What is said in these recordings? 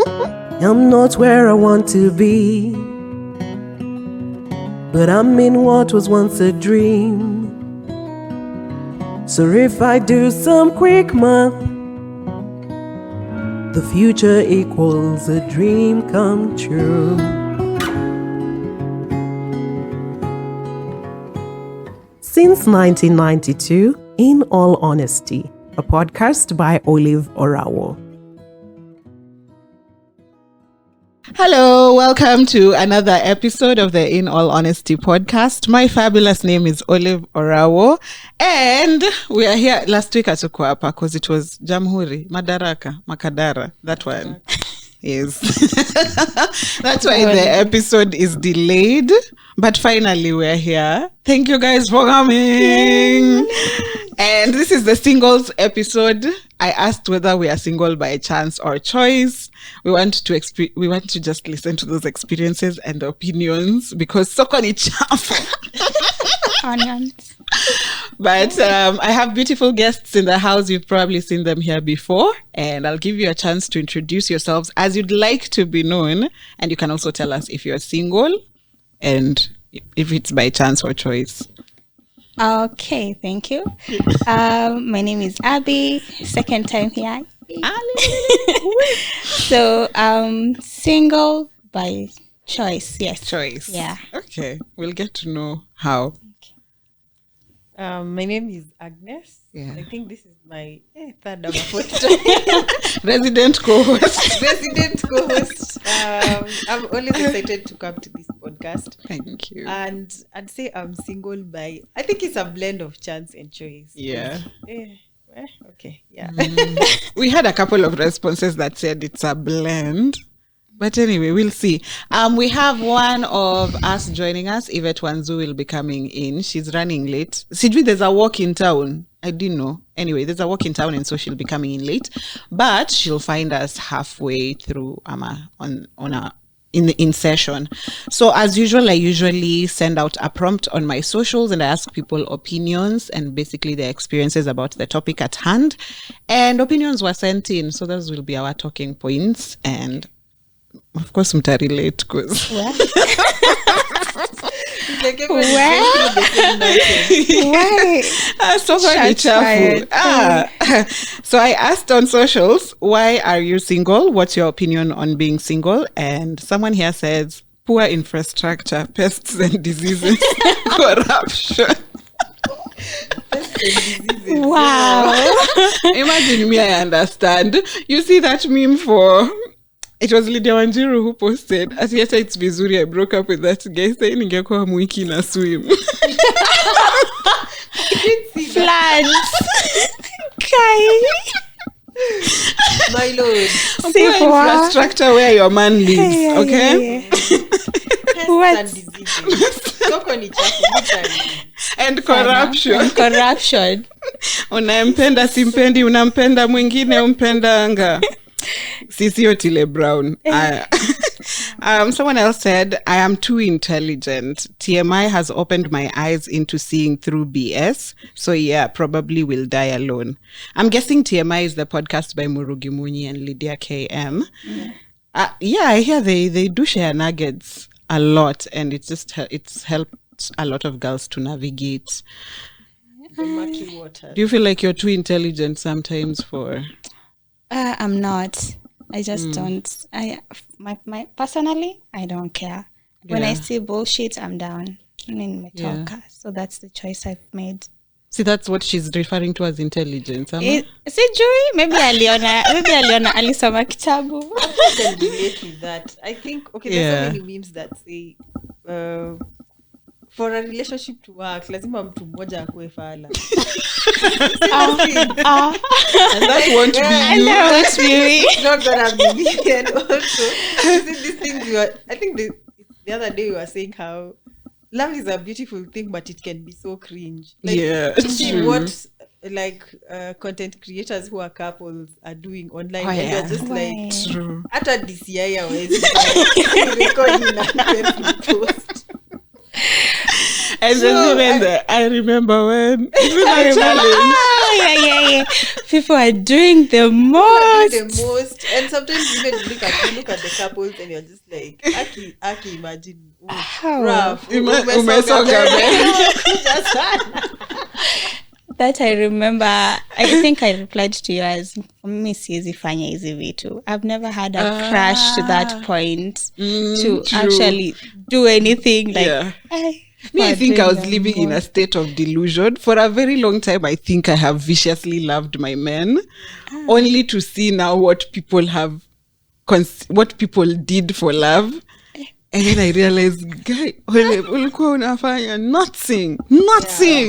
I'm not where I want to be, but I'm in what was once a dream. So if I do some quick math, the future equals a dream come true. Since 1992, In All Honesty, a podcast by OLAVEORAWO. Hello, welcome to another episode of the In All Honesty podcast. My fabulous name is OLAVEORAWO, and we are here. Last week hatukuwa hapa because it was Jamhuri, Madaraka, Makadara, that one. Yes. That's why the episode is delayed, but finally we're here. Thank you guys for coming. And this is the singles episode. I asked whether we are single by chance or choice. We want to just listen to those experiences and opinions because soko ni chafu. But I have beautiful guests in the house. You've probably seen them here before, and I'll give you a chance to introduce yourselves as you'd like to be known, and you can also tell us if you're single and if it's by chance or choice. Okay, thank you. My name is Abie. Second time here. So, single by choice. Yes. Choice. Yeah. Okay. We'll get to know how. My name is Agnes. Yeah. I think this is my third or fourth time. Resident co-host. I'm always excited to come to this podcast. Thank you. And I'd say I'm single by, I think it's a blend of chance and choice. Yeah. Okay. Yeah. We had a couple of responses that said it's a blend. But anyway, we'll see. We have one of us joining us. Yvette Wanzu will be coming in. She's running late. Sijui, there's a walk in town. I didn't know. Anyway, there's a walk in town, and so she'll be coming in late. But she'll find us halfway through in session. So as usual, I usually send out a prompt on my socials and I ask people opinions and basically their experiences about the topic at hand. And opinions were sent in. So those will be our talking points. And of course, mta relate because so I asked on socials, why are you single? What's your opinion on being single? And someone here says, poor infrastructure, pests and diseases, corruption. Wow. Imagine me, I understand. You see that meme for... It was Lydia Wanjiru who posted, as yet it's vizuri, I broke up with that guy saying ningekuwa mwiki na swim. Floods. Kai. My lord. Infrastructure where your man lives, okay? What? And corruption. Corruption. Unampenda simpendi, unampenda mwingine umpendanga. Sisi Otile Brown. Someone else said, I am too intelligent. TMI has opened my eyes into seeing through BS. So yeah, probably will die alone. I'm guessing TMI is the podcast by Murugi Munyi and Lydia KM. Yeah, I hear they do share nuggets a lot, and it's helped a lot of girls to navigate. The murky water. Do you feel like you're too intelligent sometimes for... I'm not. I just don't. My personally, I don't care. When I see bullshit, I'm down. I'm in my talker. So that's the choice I've made. See, that's what she's referring to as intelligence. Sijui, maybe aliona alisoma kitabu. I can relate with that. I think there's so many memes that say for a relationship to work, lazima mtu mmoja akuwe fala. And that won't be you. That's me. It's not gonna be me. And also, this thing I think the other day we were saying how love is a beautiful thing, but it can be so cringe. Like, see what content creators who are couples are doing online. And you're just like, true. After DCI, I was recording and post. And then I remember when. Yeah. People are doing the most. And sometimes even look at the couples and you're just like, Aki, imagine. Rough. That I remember. I think I replied to you as me siwezi fanya hizi vitu. I've never had a crush to that point to true. actually do anything like. Yeah. I think I was living in a state of delusion. For a very long time, I think I have viciously loved my men, only to see now what people did for love. And then I realized, guy, ulikuwa unafanya nothing.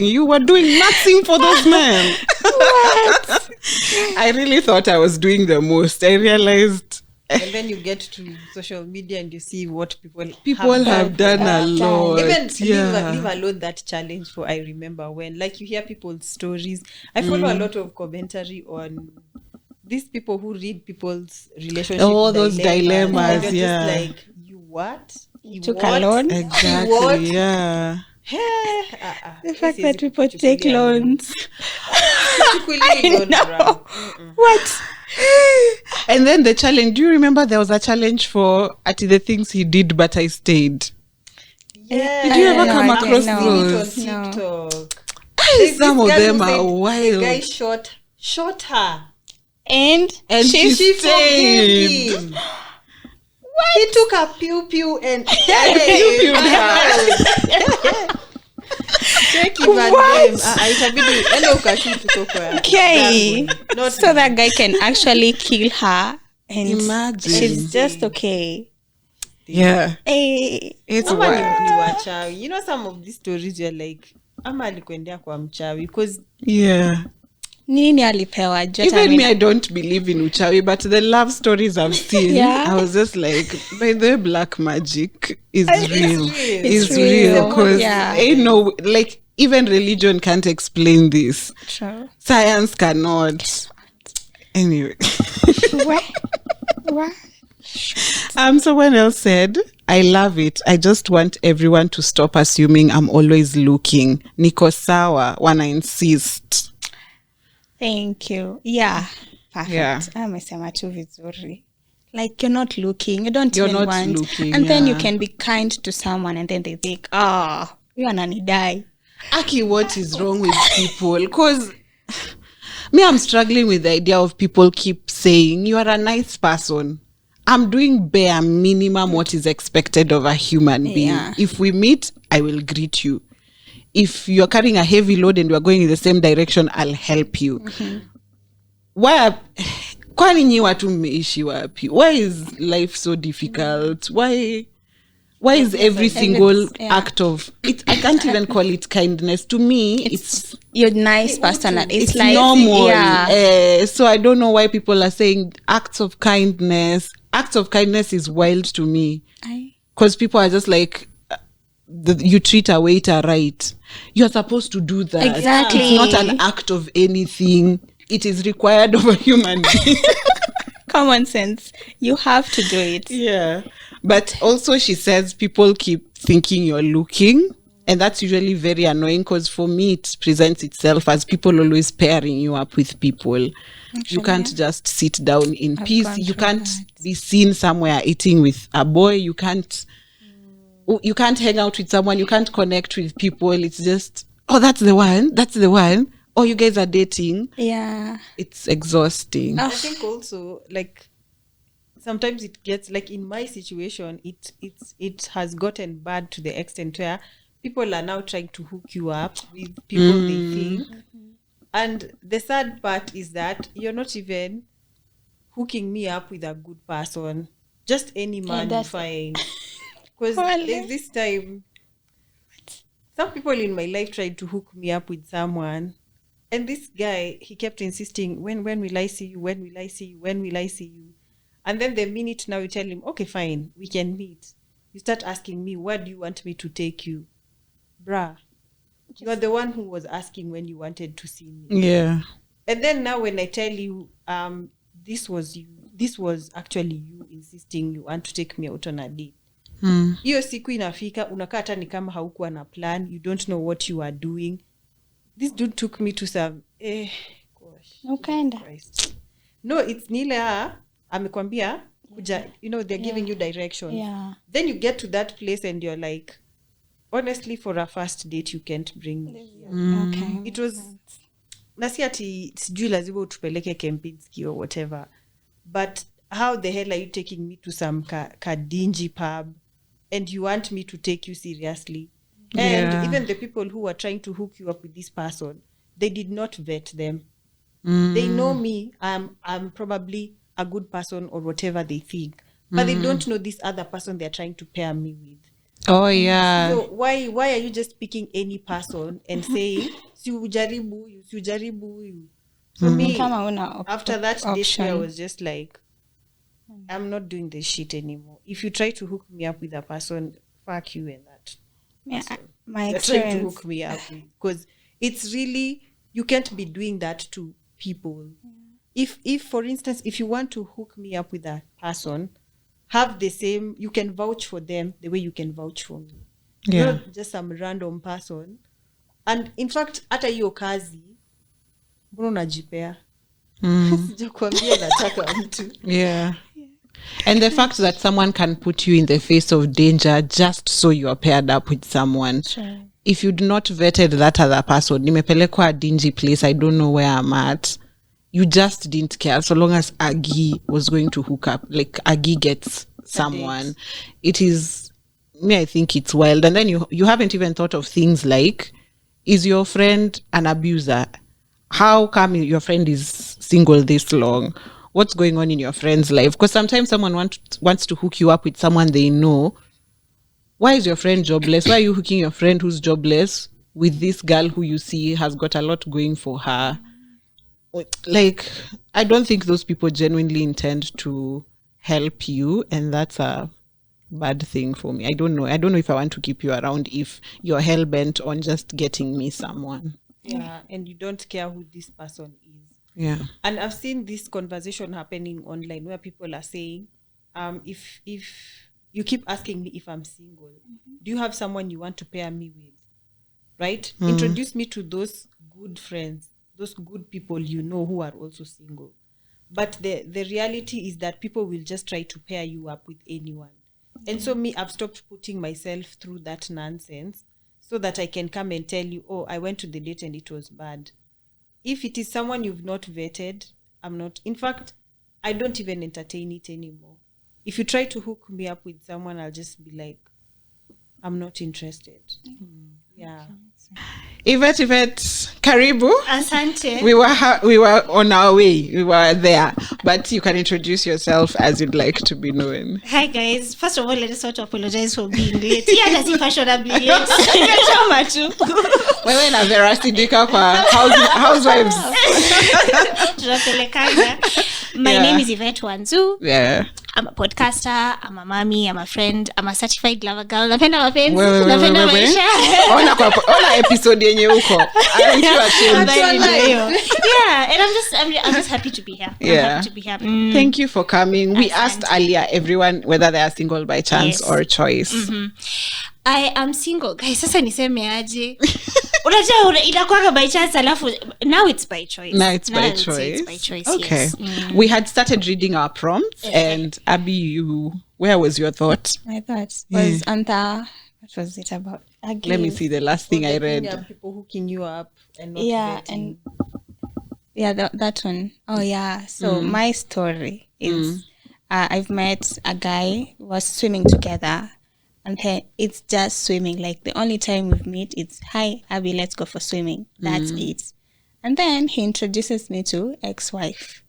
You were doing nothing for those men. What? I really thought I was doing the most. I realized. And then you get to social media and you see what people have done a lot. Even leave alone that challenge for I remember when. Like you hear people's stories. I follow a lot of commentary on these people who read people's relationship. Oh, those dilemmas, Just like, you what? You took a loan? Exactly, yeah. The fact that people take loans. I know. What? And then the challenge, do you remember there was a challenge for the things he did but I stayed? Yeah. Did you ever come across those? On TikTok. Some of them are wild. The guy shot her. And she stayed. Forgave him. He took a pew and okay. So that guy can actually kill her and imagine. She's just okay. Yeah. It's wild. You know, some of these stories you're like, ama alikwendea kwa mchawi because nini alipewa jota. Even me, I don't believe in uchawi, but the love stories I've seen, I was just like, by the way, black magic is real. It's real because ain't no, like, even religion can't explain this. True. Science cannot. Anyway. What? Someone else said, I love it. I just want everyone to stop assuming I'm always looking. Niko sawa, wanna insist. Thank you. Yeah. Perfect. Yeah. Amesema tu vizuri. Like you're not looking. You don't even want. Looking, and then you can be kind to someone and then they think, you ananidai. Aki, what is wrong with people? Because me, I'm struggling with the idea of people keep saying, you are a nice person. I'm doing bare minimum what is expected of a human being. Yeah. If we meet, I will greet you. If you're carrying a heavy load and we're going in the same direction, I'll help you. Why is life so difficult? Why is every single act of it? I can't even call it kindness. To me, it's you're nice person. It's like normal. So I don't know why people are saying acts of kindness. Acts of kindness is wild to me because people are just like, you treat a waiter right. You're supposed to do that. Exactly. It's not an act of anything. It is required of a human being. Common sense. You have to do it. Yeah. But also she says people keep thinking you're looking. And that's usually very annoying because for me, it presents itself as people always pairing you up with people. Actually, you can't just sit down in peace. You can't be seen somewhere eating with a boy. You can't hang out with someone. You can't connect with people. It's just, that's the one. Oh, you guys are dating. Yeah. It's exhausting. I think also, like, sometimes it gets, like, in my situation, it has gotten bad to the extent where people are now trying to hook you up with people they think. And the sad part is that you're not even hooking me up with a good person. Just any man you find. Because there's this time, some people in my life tried to hook me up with someone. And this guy, he kept insisting, when will I see you? When will I see you? When will I see you? And then the minute now you tell him, okay, fine, we can meet. You start asking me, where do you want me to take you? Bruh, you are the one who was asking when you wanted to see me. Yeah. And then now when I tell you, this was actually you insisting you want to take me out on a date. hiyo siku inafika unakaa hata ni kama haukuwa na plan, you don't know what you are doing. This dude took me to some gosh, Ukaenda. No, it's nile amekwambia kuja, you know, they're giving you direction. Then you get to that place and you're like, honestly, for a first date you can't bring me here. Okay. It was nasi ati sijui lazima utupeleke Kempinski or whatever, but how the hell are you taking me to some ka dingy pub and you want me to take you seriously? And even the people who are trying to hook you up with this person, they did not vet them. They know me, I'm probably a good person or whatever they think, but they don't know this other person they're trying to pair me with. Oh yeah. So why are you just picking any person and saying si ujaribu huyu? For me, after that date, I was just like, I'm not doing this shit anymore. If you try to hook me up with a person, fuck you and that. My You're experience. trying to hook me up with, because it's really, you can't be doing that to people. If for instance, if you want to hook me up with a person, have the same, you can vouch for them the way you can vouch for me. Not just some random person. And in fact, hata hiyo kazi mbona unajipea? Sijakwambia nataka mtu. Yeah. And the fact that someone can put you in the face of danger just so you're paired up with someone. Sure. If you'd not vetted that other person, nimepelekwa a dingy place, I don't know where I'm at, you just didn't care. So long as Agie was going to hook up, like Agie gets someone, it is, me, I think it's wild. And then you haven't even thought of things like, is your friend an abuser? How come your friend is single this long? What's going on in your friend's life? Because sometimes someone wants to hook you up with someone they know. Why is your friend jobless? Why are you hooking your friend who's jobless with this girl who you see has got a lot going for her? Like, I don't think those people genuinely intend to help you, and that's a bad thing for me. I don't know if I want to keep you around if you're hell-bent on just getting me someone. Yeah, and you don't care who this person is. Yeah. And I've seen this conversation happening online where people are saying, if you keep asking me if I'm single, do you have someone you want to pair me with? Right? Introduce me to those good friends, those good people you know who are also single. But the reality is that people will just try to pair you up with anyone. And so me, I've stopped putting myself through that nonsense so that I can come and tell you, oh, I went to the date and it was bad. If it is someone you've not vetted, I'm not. In fact, I don't even entertain it anymore. If you try to hook me up with someone, I'll just be like, I'm not interested. Yeah. Yvette, karibu. Asante. We were on our way. We were there. But you can introduce yourself as you'd like to be known. Hi guys. First of all, I just want to apologize for being late. Yeah, that's fashionably late. Nimechoma tu. Wewe na verasidika kwa housewives. Tunapelekana. My name is Yvette Wanzu. Yeah. I'm a podcaster, I'm a mommy, I'm a friend, I'm a certified lover girl. Napenda mapenzi, Wewe. napenda maisha. Ona episode yenye uko. Aren't you ashamed? Yeah, and I'm just happy to be here. Yeah. I'm happy to be here. Thank you for coming. We asked earlier everyone whether they are single by chance or choice. I am single. Guys, sasa niseme aje. Unajua inakuwa by chance alafu now it's by choice. Now it's by choice. Okay. Yes. We had started reading our prompts and Abie, where was your thought? My thought was under, what was it about? Agie. Let me see the last thing I read. Yeah, people hooking you up and not vetting. That one. Oh yeah. So my story is I've met a guy, we was swimming together. And then it's just swimming. Like the only time we meet, it's, hi, Abie, let's go for swimming. That's it. And then he introduces me to ex-wife.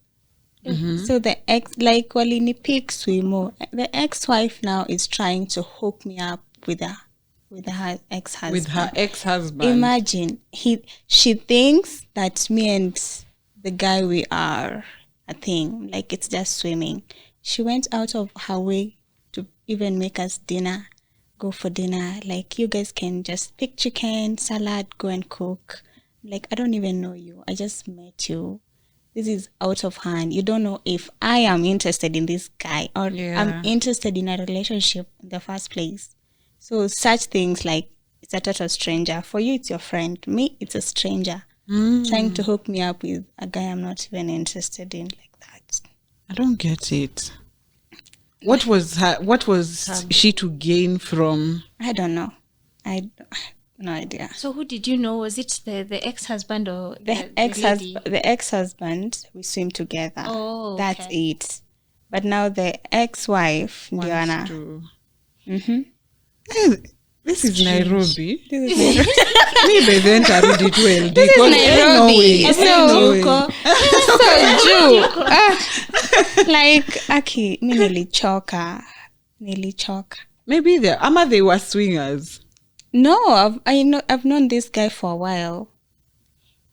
So the ex, like walinipik swimo. The ex-wife now is trying to hook me up with her ex-husband. With her ex-husband. Imagine, she thinks that me and the guy, we are a thing. Like it's just swimming. She went out of her way to even make us dinner. Go for dinner, like you guys can just pick chicken, salad, go and cook. Like I don't even know you, I just met you, this is out of hand. You don't know if I am interested in this guy or I'm interested in a relationship in the first place. So such things like it's a total stranger. For you, it's your friend. Me, it's a stranger trying to hook me up with a guy I'm not even interested in like that. I don't get it. What was she to gain from? I don't know. No idea. So who did you know? Was it the ex-husband or the ex-husband? We swim together. Oh, okay. That's it. But now the ex-wife, Diana. This is Nairobi. Me by then tarudi to LD. This is Nairobi. So like Aki, me nilichoka. Maybe they were swingers. No, I've known this guy for a while.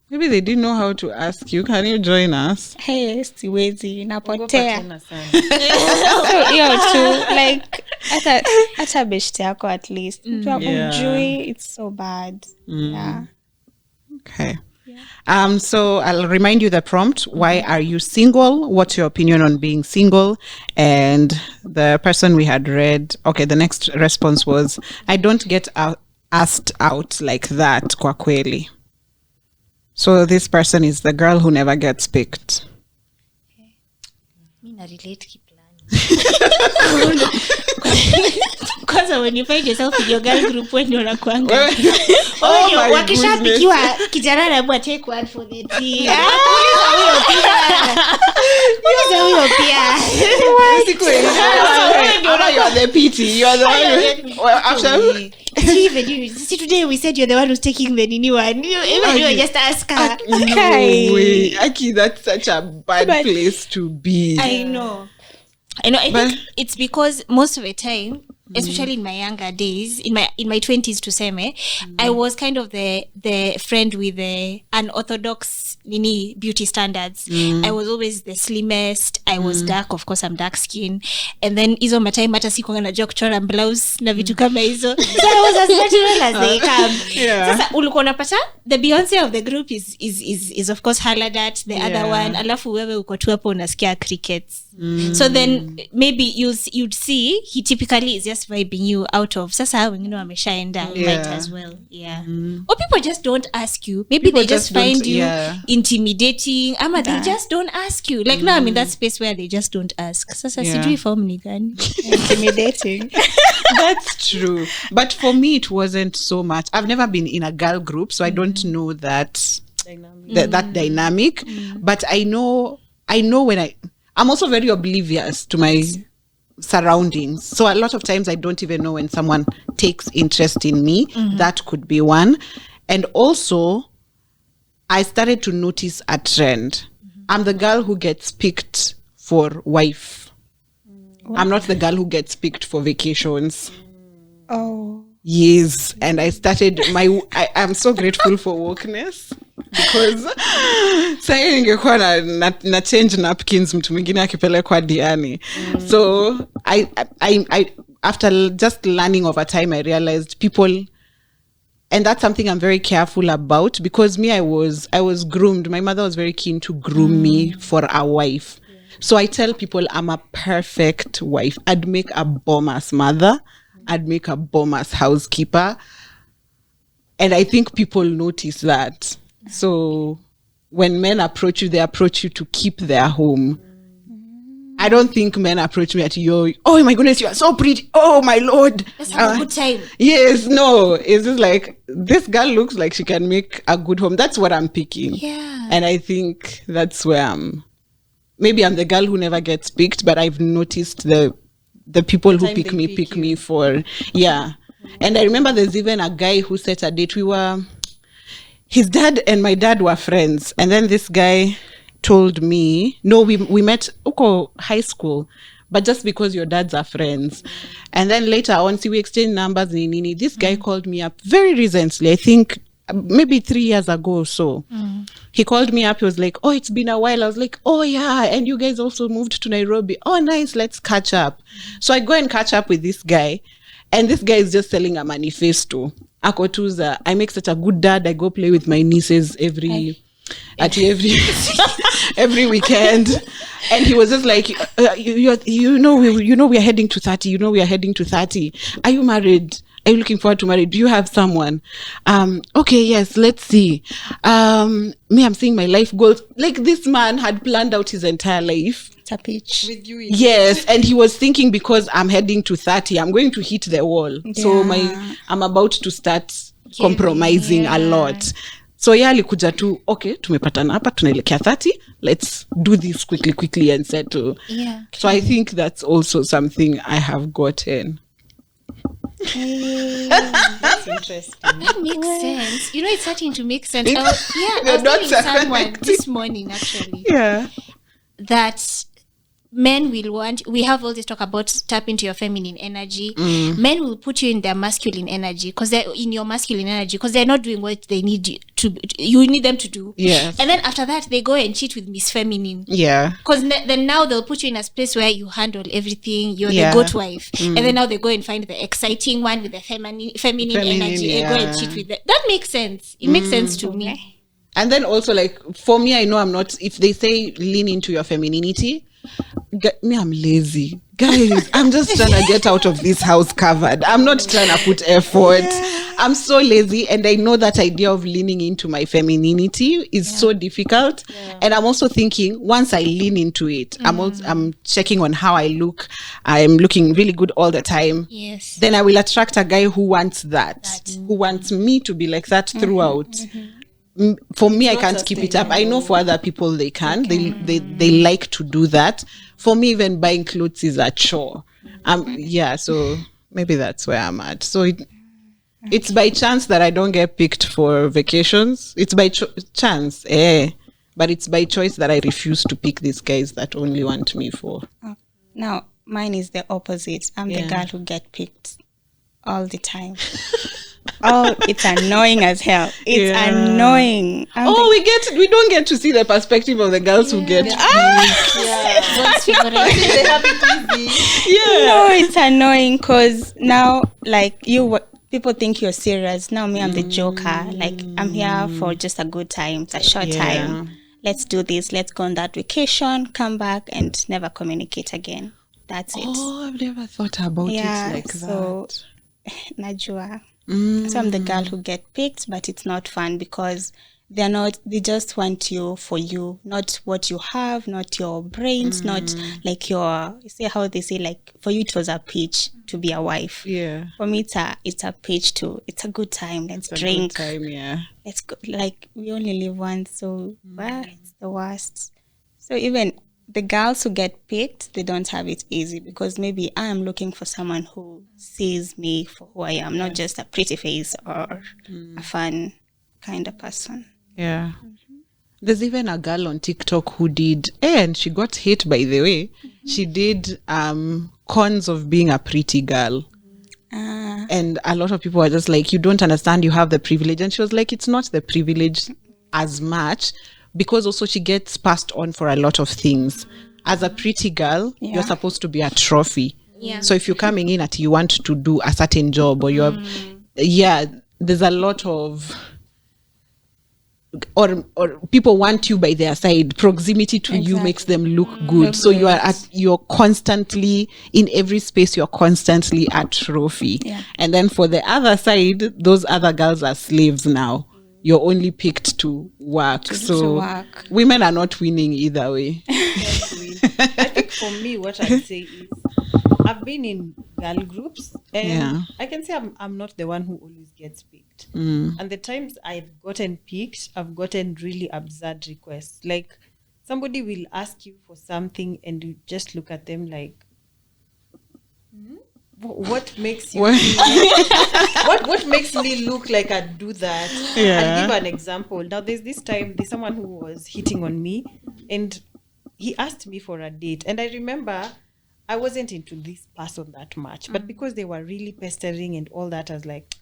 Maybe they didn't know how to ask you. Can you join us? Hey, siwezi napotea. So hiyo tu like hata beshte yako at least. Mtu umjui, it's so bad. Yeah. Okay. Yeah. So I'll remind you the prompt. Why are you single? What's your opinion on being single? And the person we had read, okay, the next response was, I don't get asked out like that, kwa kweli. So this person is the girl who never gets picked. Me na relate kiplani. Because when you find yourself in your girl group when you're nakuanga. Wakishapikiwa kijana anaamua take one for the team. Uliza huyo pia. You are the pity. You are the one after. See, today we said you're the one who's taking the nini one. Even you just ask her. No way. Aki, that's such a bad place to be. I know. I think it's because most of the time, especially in my younger days, in my 20s to seme, I was kind of the friend with the unorthodox beauty standards. I was always the slimmest. I was dark, of course I'm dark skin. And then hizo matime hata sikuwa najua kuchora blouse na vitu kama hizo. So I was as natural as they come. Sasa ulikuwa unapata the Beyonce of the group is of course Haladat, the other one. Alafu wewe uko tu hapo unasikia crickets. So then maybe you'd see he typically is just vibing you out of sasa wengine wameshaenda might as well. Or people just don't ask you. Maybe people they just find you intimidating. Ama they just don't ask you. Like now I'm in that space where they just don't ask. Sasa sijui form ni gani. Intimidating. That's true. But for me it wasn't so much. I've never been in a girl group, so I don't know that that dynamic. But I know when I'm also very oblivious to my surroundings. So a lot of times I don't even know when someone takes interest in me. That could be one. And also, I started to notice a trend. I'm the girl who gets picked for wife. I'm not the girl who gets picked for vacations. Oh. Yes. And I started I'm so grateful for wokeness. Because sai ningekuwa na change napkins mtu mwingine akipelekwa Diani. So I after just learning over time, I realized people, and that's something I'm very careful about, because me, I was groomed. My mother was very keen to groom me for a wife. So I tell people I'm a perfect wife. I'd make a bomb-ass mother. I'd make a bomb-ass housekeeper. And I think people notice that. So when men approach you, they approach you to keep their home. I don't think men approach me at oh my goodness, you are so pretty. Oh my Lord. Let's have a good time. Yes, no. It's just like, this girl looks like she can make a good home. That's what I'm picking. Yeah. And I think that's where maybe I'm the girl who never gets picked, but I've noticed the people who pick me for, And I remember there's even a guy who set a date. His dad and my dad were friends. And then this guy told me, no, we met high school, but just because your dads are friends. And then later on, we exchanged numbers. This guy called me up very recently, I think maybe 3 years ago or so. He called me up. He was like, oh, it's been a while. I was like, oh yeah, and you guys also moved to Nairobi. Oh, nice, let's catch up. So I go and catch up with this guy. And this guy is just selling a manifesto. Akotuza, I make such a good dad. I go play with my nieces every at every weekend. And he was just like, you know we are heading to 30. You know we are heading to 30. Are you married? Are you looking forward to marriage? Do you have someone? Okay, yes, let's see. Me, I'm seeing my life goals. Like, this man had planned out his entire life. It's a pitch. With you. Yes, and he was thinking, because I'm heading to 30, I'm going to hit the wall. So I'm about to start compromising a lot. So alikuja tu, okay, tumepatana hapa, tunaelekea 30. Let's do this quickly and settle. Yeah. So I think that's also something I have gotten. That's interesting. That makes sense. You know, it's starting to make sense. I was telling someone this morning, actually. Yeah. That men will want, we have all this talk about tap into your feminine energy. Men will put you in their masculine energy, because they're in your masculine energy, because they're not doing what they need you need them to do. Yes. And then after that, they go and cheat with Miss Feminine. Yeah. Because then now they'll put you in a space where you handle everything. You're the good wife. And then now they go and find the exciting one with the feminine energy and go and cheat with that. That makes sense. It makes sense to me. And then also, like, for me, I know I'm not, if they say lean into your femininity, me, I'm lazy. Guys, I'm just trying to get out of this house covered. I'm not trying to put effort. I'm so lazy, and I know that idea of leaning into my femininity is so difficult. And I'm also thinking, once I lean into it, I'm checking on how I look. I'm looking really good all the time. Yes. Then I will attract a guy who wants that. Who wants me to be like that throughout. For me, I can't keep it up. I know for other people they can. They like to do that. For me, even buying clothes is a chore. So maybe that's where I'm at. So it's by chance that I don't get picked for vacations. It's by chance, but it's by choice that I refuse to pick these guys that only want me for. Now, mine is the opposite. I'm the girl who get picked all the time. Oh, it's annoying as hell. It's annoying. We don't get to see the perspective of the girls who get picked. They have it easy. No, it's annoying because now, like, people think you're serious. Now me, I'm the joker. Like, I'm here for just a good time. It's a short time. Let's do this. Let's go on that vacation, come back, and never communicate again. That's it. Oh, I've never thought about it like so, that. Najua. So I'm the girl who get picked, but it's not fun because they just want you for you, not what you have, not your brains, not like how they say, like, for you it was a pitch to be a wife. Yeah. For me it's a pitch it's a good time. Let's drink. Good time, Let's go, like, we only live once, so it's the worst. So even the girls who get picked, they don't have it easy because maybe I am looking for someone who sees me for who I am, not just a pretty face or a fun kind of person. Yeah. There's even a girl on TikTok who did, and she got hate, by the way. She did cons of being a pretty girl. And a lot of people are just like, you don't understand, you have the privilege. And she was like, it's not the privilege as much, because also she gets passed on for a lot of things. As a pretty girl, you're supposed to be a trophy. Yeah. So if you're coming in you want to do a certain job, or you're, there's a lot of, or people want you by their side. Proximity to you makes them look good. So you're constantly in every space. You're constantly a trophy. Yeah. And then for the other side, those other girls are slaves now. You're only picked to work. Women are not winning either way. I think for me, what I'd say is, I've been in girl groups, and I can say I'm not the one who always gets picked. And the times I've gotten picked, I've gotten really absurd requests. Like, somebody will ask you for something and you just look at them like, what makes you what makes me look like I do that? I'll give an example. Now there's someone who was hitting on me, and he asked me for a date, and I remember I wasn't into this person that much, but because they were really pestering and all that, I was like,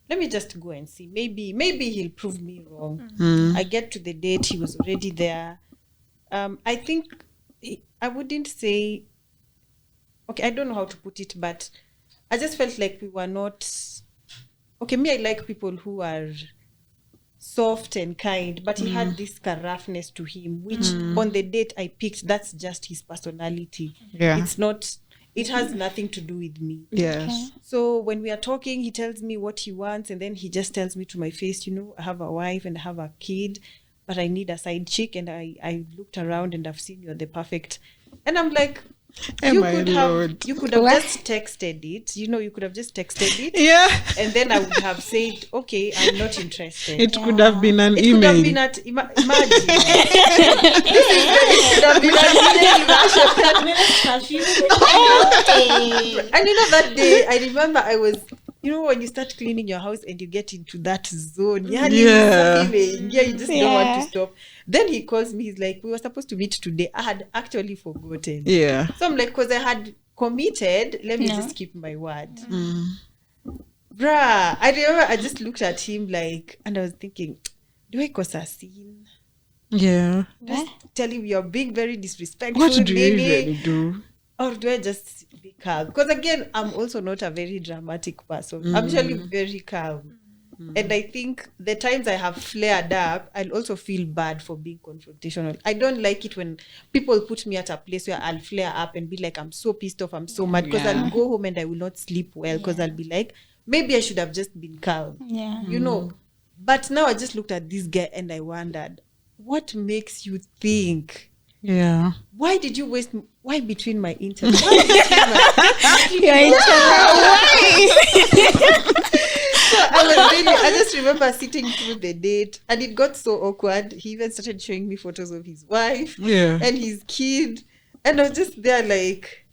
let me just go and see, maybe he'll prove me wrong. I get to the date, he was already there. I think I wouldn't say, I don't know how to put it, but I just felt like we were not... Okay, me, I like people who are soft and kind, but he had this roughness to him, which on the date I picked, that's just his personality. Yeah. It's not, it has nothing to do with me. Yes. Okay. So when we are talking, he tells me what he wants, and then he just tells me to my face, I have a wife and I have a kid, but I need a side chick, and I looked around and I've seen you're the perfect. And I'm like, you could have just texted it. You could have just texted it. Yeah. And then I would have said, okay, I'm not interested. It could have been an It email. could have been at imagine. It could have been an email. And that day, I remember I was, when you start cleaning your house and you get into that zone, you just don't want to stop. Then he calls me, he's like, we were supposed to meet today. I had actually forgotten. Yeah. So I'm like, because I had committed, let me just keep my word. Bruh, I remember I just looked at him and I was thinking, do I cause a scene? Yeah. Just tell him you're being very disrespectful. What do you even do? Or do I just be calm? Because again, I'm also not a very dramatic person. I'm usually very calm. And I think the times I have flared up, I'll also feel bad for being confrontational. I don't like it when people put me at a place where I'll flare up and be like, I'm so pissed off, I'm so mad. Because I'll go home and I will not sleep well. Because I'll be like, maybe I should have just been calm. Yeah. But now I just looked at this guy and I wondered, what makes you think? Yeah. Why did you waste? Why between my internet? Why So I just remember sitting through the date and it got so awkward. He even started showing me photos of his wife and his kid. And I was just there like,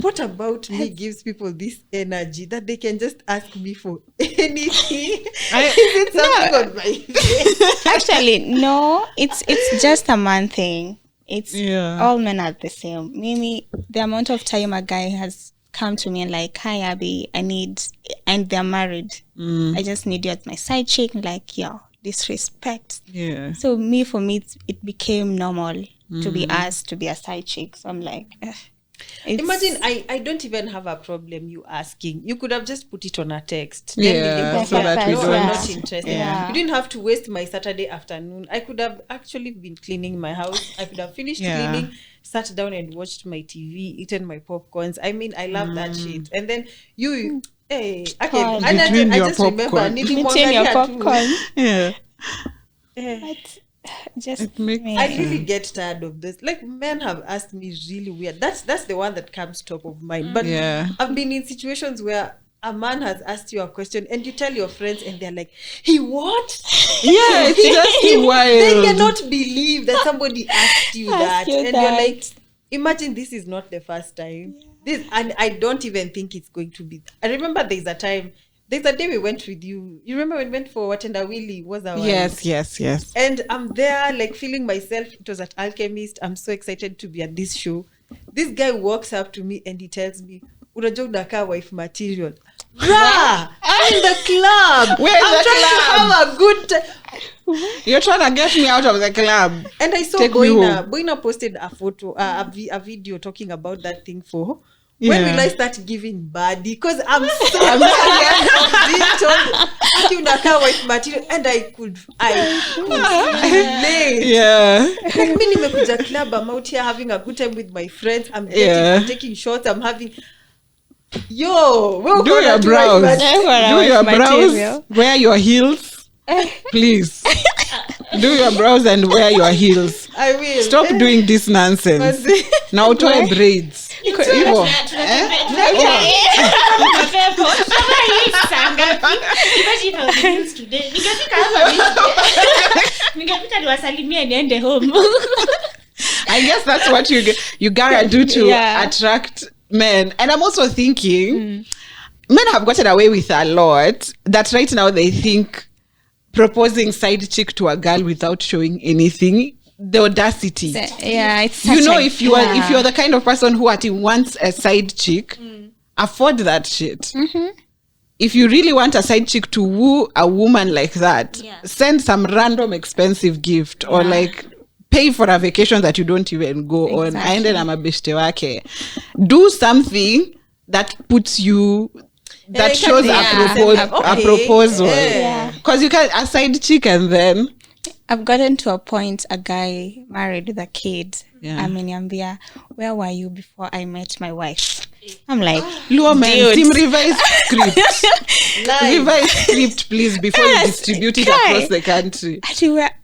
what about me gives people this energy that they can just ask me for anything? Is it something on my face? Actually, no, it's just a man thing. It's all men are the same. Maybe the amount of time a guy has come to me and like, hi Abie, and they're married. I just need you as my side chick. Like, disrespect. Yeah. So for me, it became normal to be asked to be a side chick. So I'm like, imagine I don't even have a problem you asking. You could have just put it on a text. So that we I'm don't. not interested. You didn't have to waste my Saturday afternoon. I could have actually been cleaning my house. I could have finished cleaning, sat down and watched my TV, eaten my popcorns. I mean, I love that shit. And then I just remember eating your popcorn. I really get tired of this. Like, men have asked me really weird. That's the one that comes top of mind. But I've been in situations where a man has asked you a question and you tell your friends and they're like, he what? Yeah, it's just wild. They cannot believe that somebody asked you that. And you're like, imagine this is not the first time. And I don't even think it's going to be. I remember there's a day we went with you. You remember when we went for Watenda Willy? Was our Yes. And I'm there like feeling myself. It was at Alchemist. I'm so excited to be at this show. This guy walks up to me and he tells me, unajua unakaa wife material. Bruh, I'm in the club. Where's the club? To have a good time. You're trying to get me out of the club. And I saw Boina posted a photo, a video talking about that thing for. When will I start giving body? Because I'm so tired of being told unakaa wife material, and I could relate. Yeah. Like me nimekuja club, I'm out here having a good time with my friends. I'm taking shots. I'm having. Do your brows. Wear your heels, please. Do your brows and wear your heels. I will. Stop doing this nonsense. Now toy braids. I guess that's what you gotta do to attract men. And I'm also thinking men have gotten away with a lot that right now they think proposing side chick to a girl without showing anything, the audacity. It's if you're the kind of person who wants a side chick, afford that shit. If you really want a side chick to woo a woman like that, send some random expensive gift or like pay for a vacation that you don't even go on. Aende na mabeshte wake. Do something that puts you that shows a proposal. Yeah. Because you can a side chick and then I've gotten to a point, a guy married with a kid. Yeah. Ameniambia, where were you before I met my wife? I'm like, Luo man, dude. team revise script. Revise script, please, before you distribute it across the country.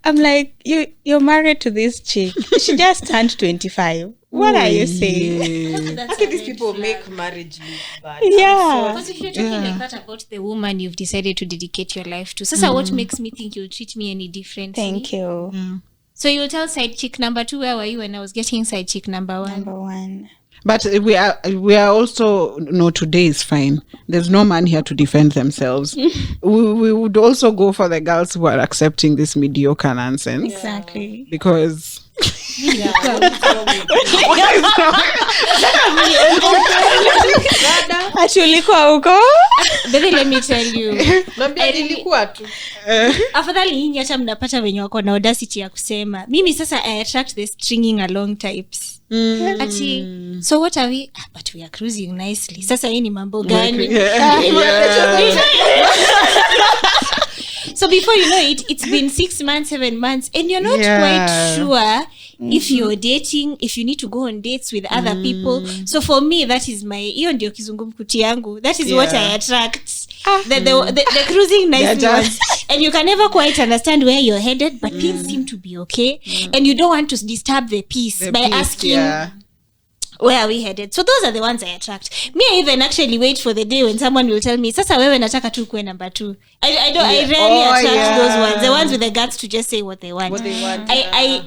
I'm like, you're married to this chick. She just turned 25. What are you saying? How can these people make marriage look bad? Yeah. Because if you're talking like that about the woman you've decided to dedicate your life to, Sasa, what makes me think you'll treat me any differently? Thank you. So you'll tell side chick number 2, where were you when I was getting side chick number 1? Number 1. But we are also, no, today is fine. There's no man here to defend themselves. we would also go for the girls who are accepting this mediocre nonsense. Exactly. Because Achulikuwa huko. Baby, let me tell you. Nambia nilikuwa tu. Afadhali nyinyi hata mnapata wenye wako na audacity ya kusema. Mimi sasa I attract the stringing along types. Ati, so what are we? But we are cruising nicely. Sasa hii ni mambo gani? So before you know it, it's been 6 months, 7 months, and you're not quite sure if you're dating, if you need to go on dates with other people. So for me, that is hiyo ndio kizungumkuti yangu. That is what I attract. The cruising nicely ones. And you can never quite understand where you're headed, but things seem to be okay. And you don't want to disturb the peace by asking, where are we headed? So those are the ones I attract. Me, I even actually wait for the day when someone will tell me, Sasa wewe nataka tu kuwe number 2. I rarely attract those ones. The ones with the guts to just say what they want. I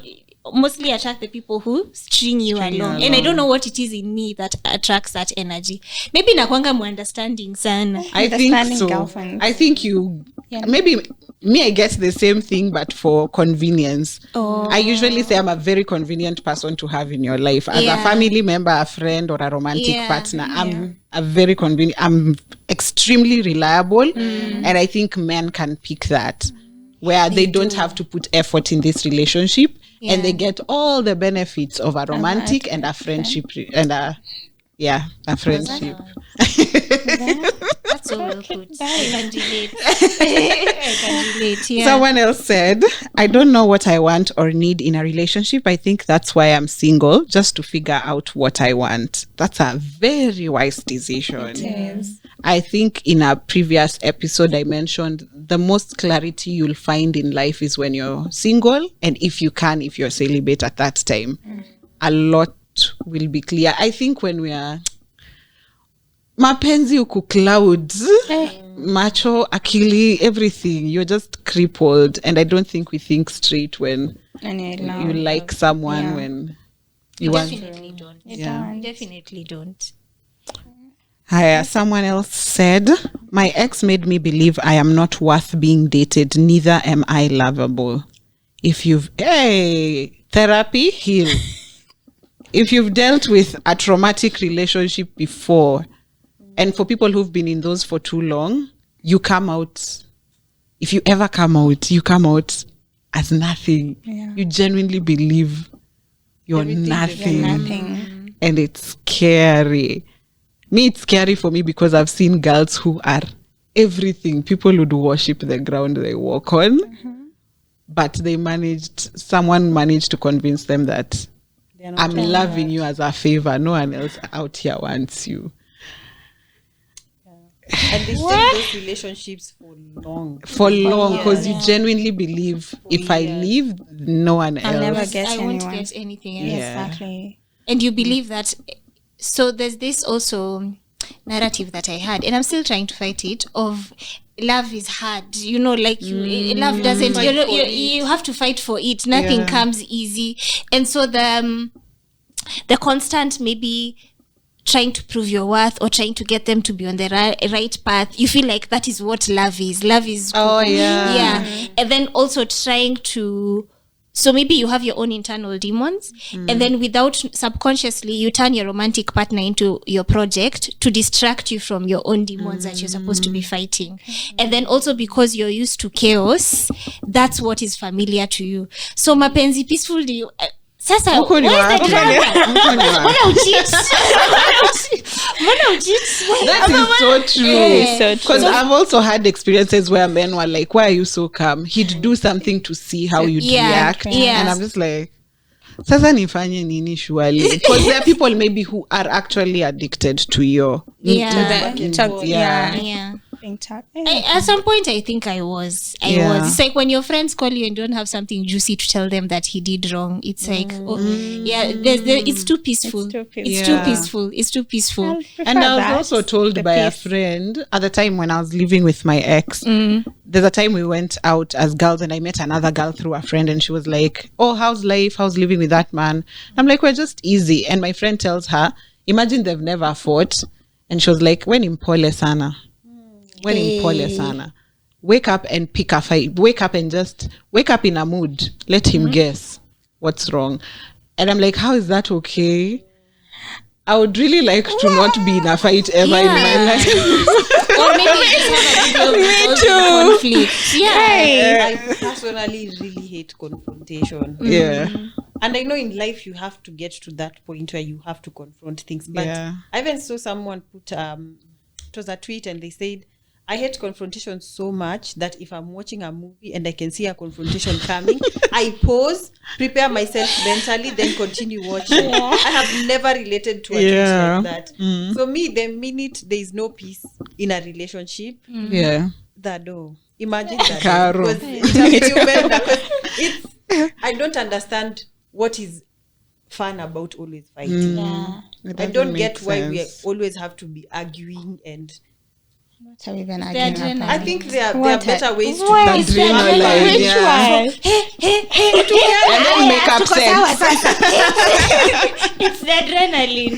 mostly attract the people who string you along. And I don't know what it is in me that attracts that energy. Maybe nakwanga mu understanding sana. I think so. Girlfriends. I think you maybe me, I get the same thing, but for convenience. I usually say I'm a very convenient person to have in your life. As a family member, a friend, or a romantic partner, I'm a very convenient, I'm extremely reliable. And I think men can pick that, where they don't have to put effort in this relationship. And they get all the benefits of a romantic and a friendship and a friendship. That's so well put. I can relate. Yeah. Someone else said, I don't know what I want or need in a relationship. I think that's why I'm single, just to figure out what I want. That's a very wise decision. It is. I think in a previous episode, I mentioned the most clarity you'll find in life is when you're single. And if you're celibate at that time, a lot will be clear. I think when we are mapenzi uku clouds, macho, akili, everything, you're just crippled. And I don't think we think straight when you like someone, when you want. Definitely don't. Definitely don't. Someone else said, my ex made me believe I am not worth being dated, neither am I lovable. If you've therapy, heal. If you've dealt with a traumatic relationship before, and for people who've been in those for too long, you come out. If you ever come out, you come out as nothing. You genuinely believe you're nothing. And it's scary. Me, it's scary for me because I've seen girls who are everything. People would worship the ground they walk on. But someone managed to convince them that I'm loving you as a favor. No one else out here wants you. And they stay in those relationships for long. Because you genuinely believe if I leave, no one else. I'll never get I anyone. won't get anything else. Exactly. And you believe that. So there's this also narrative that I had, and I'm still trying to fight it, of love is hard. Like love doesn't, you have to fight for it. Nothing comes easy. And so the constant maybe trying to prove your worth or trying to get them to be on the right path, you feel like that is what love is. Love is and then also trying to, so maybe you have your own internal demons, and then without subconsciously you turn your romantic partner into your project to distract you from your own demons that you're supposed to be fighting. And then also because you're used to chaos, that's what is familiar to you. So mapenzi peacefully, Sasa Huko ni where's the wapi? drama? Huko ni wapi? Mbona ucheat? That is so true. Yeah. So true. Because I've also had experiences where men were like, why are you so calm? He'd do something to see how you'd Yeah, react. yeah. And I'm just like, sasa nifanye nini surely? Because there are people maybe who are actually addicted to your... Yeah. Yeah. At some point I think I was. It's like when your friends call you and don't have something juicy to tell them that he did wrong, it's like it's too peaceful. It's too peaceful. And I was also told by a friend at the time when I was living with my ex, there's a time we went out as girls and I met another girl through a friend and she was like, oh, how's life? How's living with that man? I'm like, we're just easy. And my friend tells her, imagine they've never fought. And she was like, when impole sana. When impole sana. Wake up and pick a fight. Wake up in a mood. Let him guess what's wrong. And I'm like, how is that okay? I would really like to not be in a fight ever in my life. Or maybe just have a little conflict. I personally really hate confrontation. Yeah. And I know in life you have to get to that point where you have to confront things. But I even saw someone put it was a tweet and they said, I hate confrontation so much that if I'm watching a movie and I can see a confrontation coming, I pause, prepare myself mentally, then continue watching. I have never related to a tweet like that. So me, the minute there is no peace in a relationship, imagine that. I don't understand what is fun about always fighting. I don't get why we always have to be arguing and... I think there are better ways to adrenaline. And then make up sense. It's the adrenaline.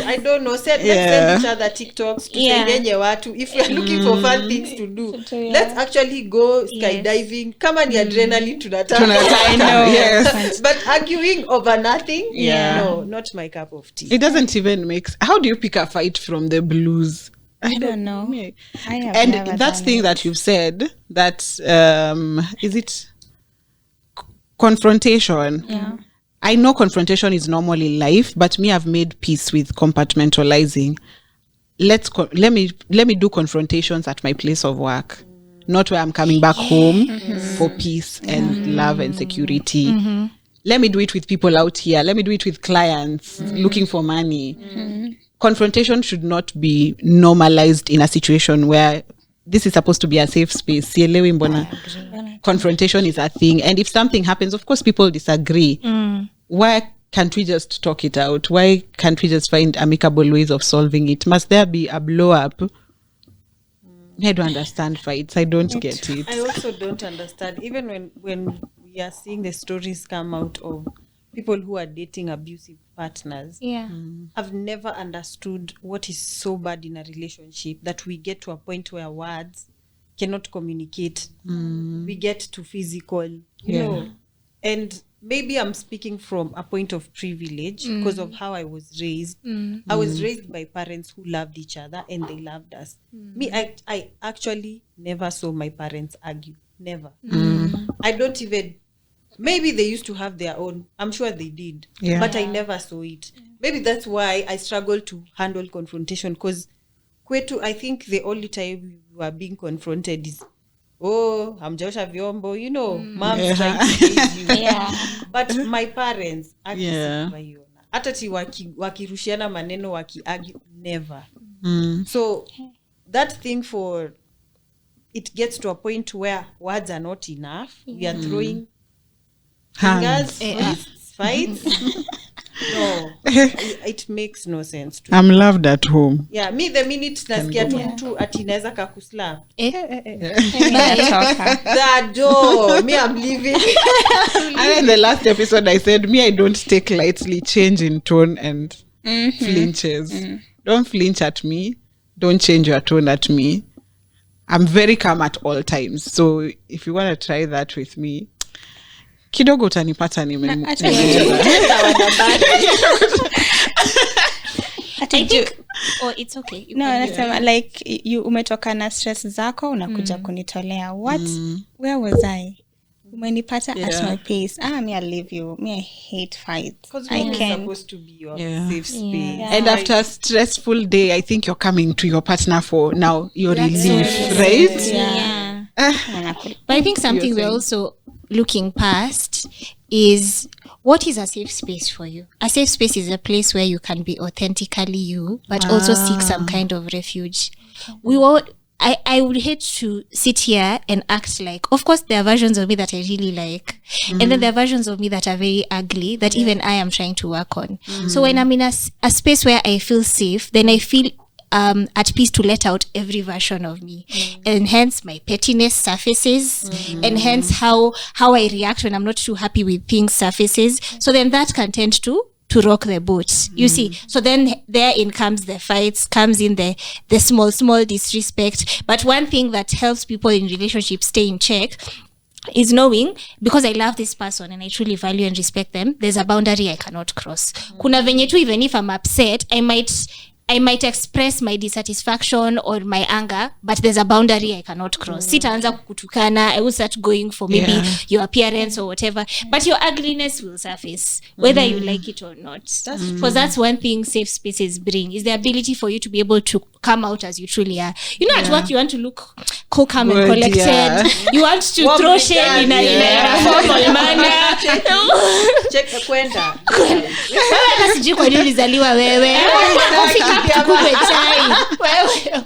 I don't know. Let's send each other TikToks to send watu. If we are looking for fun things to do, let's actually go skydiving. Come on, adrenaline tunataka. Yes. But arguing over nothing, no, not my cup of tea. It doesn't even make sense. How do you pick a fight from the blues? I don't know. And that thing that you've said, that is it confrontation? Yeah. I know confrontation is normal in life, but me, I've made peace with compartmentalizing. Let me do confrontations at my place of work, not where I'm coming back home for peace and love and security. Let me do it with people out here. Let me do it with clients looking for money. Confrontation should not be normalized in a situation where this is supposed to be a safe space. Sielewi mbona confrontation is a thing. And if something happens, of course, people disagree. Why can't we just talk it out? Why can't we just find amicable ways of solving it? Must there be a blow up? I don't understand fights. I don't get it. I also don't understand. Even when we are seeing the stories come out of people who are dating abusive partners, I've never understood what is so bad in a relationship that we get to a point where words cannot communicate. We get to physical, you know. And maybe I'm speaking from a point of privilege because of how I was raised. I was raised by parents who loved each other and they loved us. Me, I actually never saw my parents argue. Never. I don't even... Maybe they used to have their own. I'm sure they did. But I never saw it. Maybe that's why I struggle to handle confrontation. Because kwetu, I think the only time you are being confronted is, hamjaosha vyombo, you know, mom's trying to raise you. But my parents, hata wakirushiana maneno waki-argue, never. So that thing for, it gets to a point where words are not enough. We are throwing fingers, fights. No, it makes no sense to I'm loved at home. Yeah, me the minute nasikia tu mtu ati naweza kakuslap. That door, me I'm leaving. And in the last episode I said, me I don't take lightly change in tone and flinches. Don't flinch at me. Don't change your tone at me. I'm very calm at all times. So if you want to try that with me, kidogo utanipata it's okay. Nasema like you umetoka na stress zako unakuja kunitolea. Where was I? Umenipata at my pace. Me, I'll leave you. Me, I hate fights. Because I it's can. supposed to be your safe space. And after a stressful day, I think you're coming to your partner for now your relief, right? Yeah. But I think something we're also looking past is, what is a safe space for you? A safe space is a place where you can be authentically you, but also seek some kind of refuge. I would hate to sit here and act like, of course, there are versions of me that I really like. And then there are versions of me that are very ugly that even I am trying to work on. So when I'm in a space where I feel safe, then I feel at peace to let out every version of me. And hence my pettiness surfaces. And hence how I react when I'm not too happy with things surfaces. So then that can tend to rock the boat, you see. So then therein comes the fights, comes in the small disrespect. But one thing that helps people in relationships stay in check is knowing, because I love this person and I truly value and respect them, there's a boundary I cannot cross. Kuna venye tu, even if I'm upset, I might express my dissatisfaction or my anger, but there's a boundary I cannot cross. Sitaanza kukutukana, I will start going for maybe your appearance or whatever, but your ugliness will surface, whether you like it or not. Because that's one thing safe spaces bring, is the ability for you to be able to come out as you truly are. You know, at work you want to look cool, calm and collected. You want to throw shade in a formal manner. Check the kwenda. Wewe sijui kwa nini ulizaliwa wewe. Tukupe chai. Wewe.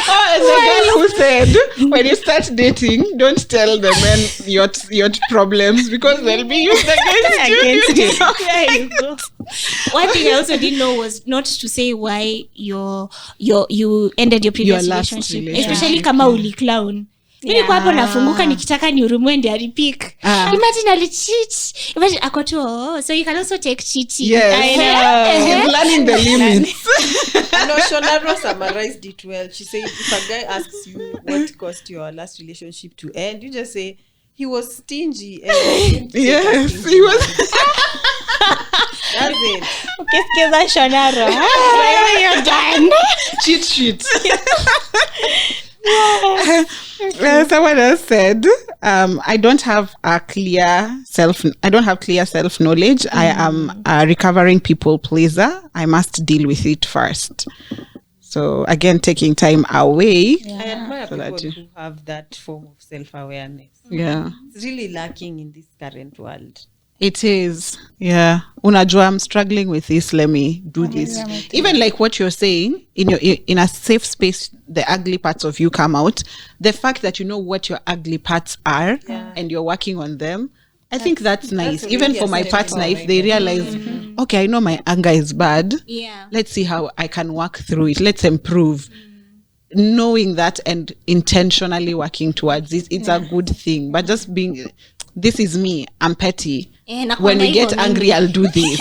And the girl who said, when you start dating, don't tell the men your problems, because they'll be used against you. There you go. One thing I also didn't know was not to say why you ended your previous relationship, especially kama uli clown. Mimi kwa hapo nafunguka nikitaka ni urumwe ndi alipik. Imagine alicheat. Imagine akoto. So you can also take cheating. Yes. Planning the limits. No, Shonaro summarized it well. She said, if a guy asks you what caused your last relationship to end, you just say, he was stingy. And Yes, he was. That's it. Okay, skiza Shonaro. You're done. Cheat sheet. Someone else said, I don't have clear self-knowledge. I am a recovering people pleaser. I must deal with it first. So again, taking time away. I admire people who have that form of self-awareness. Yeah. It's really lacking in this current world. It is. Yeah. Unajua, I'm struggling with this. Let me do this. Even like what you're saying, in a safe space, the ugly parts of you come out. The fact that you know what your ugly parts are and you're working on them, I think that's nice. Even for my partner, if they realize, okay, I know my anger is bad. Yeah. Let's see how I can work through it. Let's improve. Knowing that and intentionally working towards it, it's a good thing. But just being, this is me, I'm petty. When we get angry, I'll do this.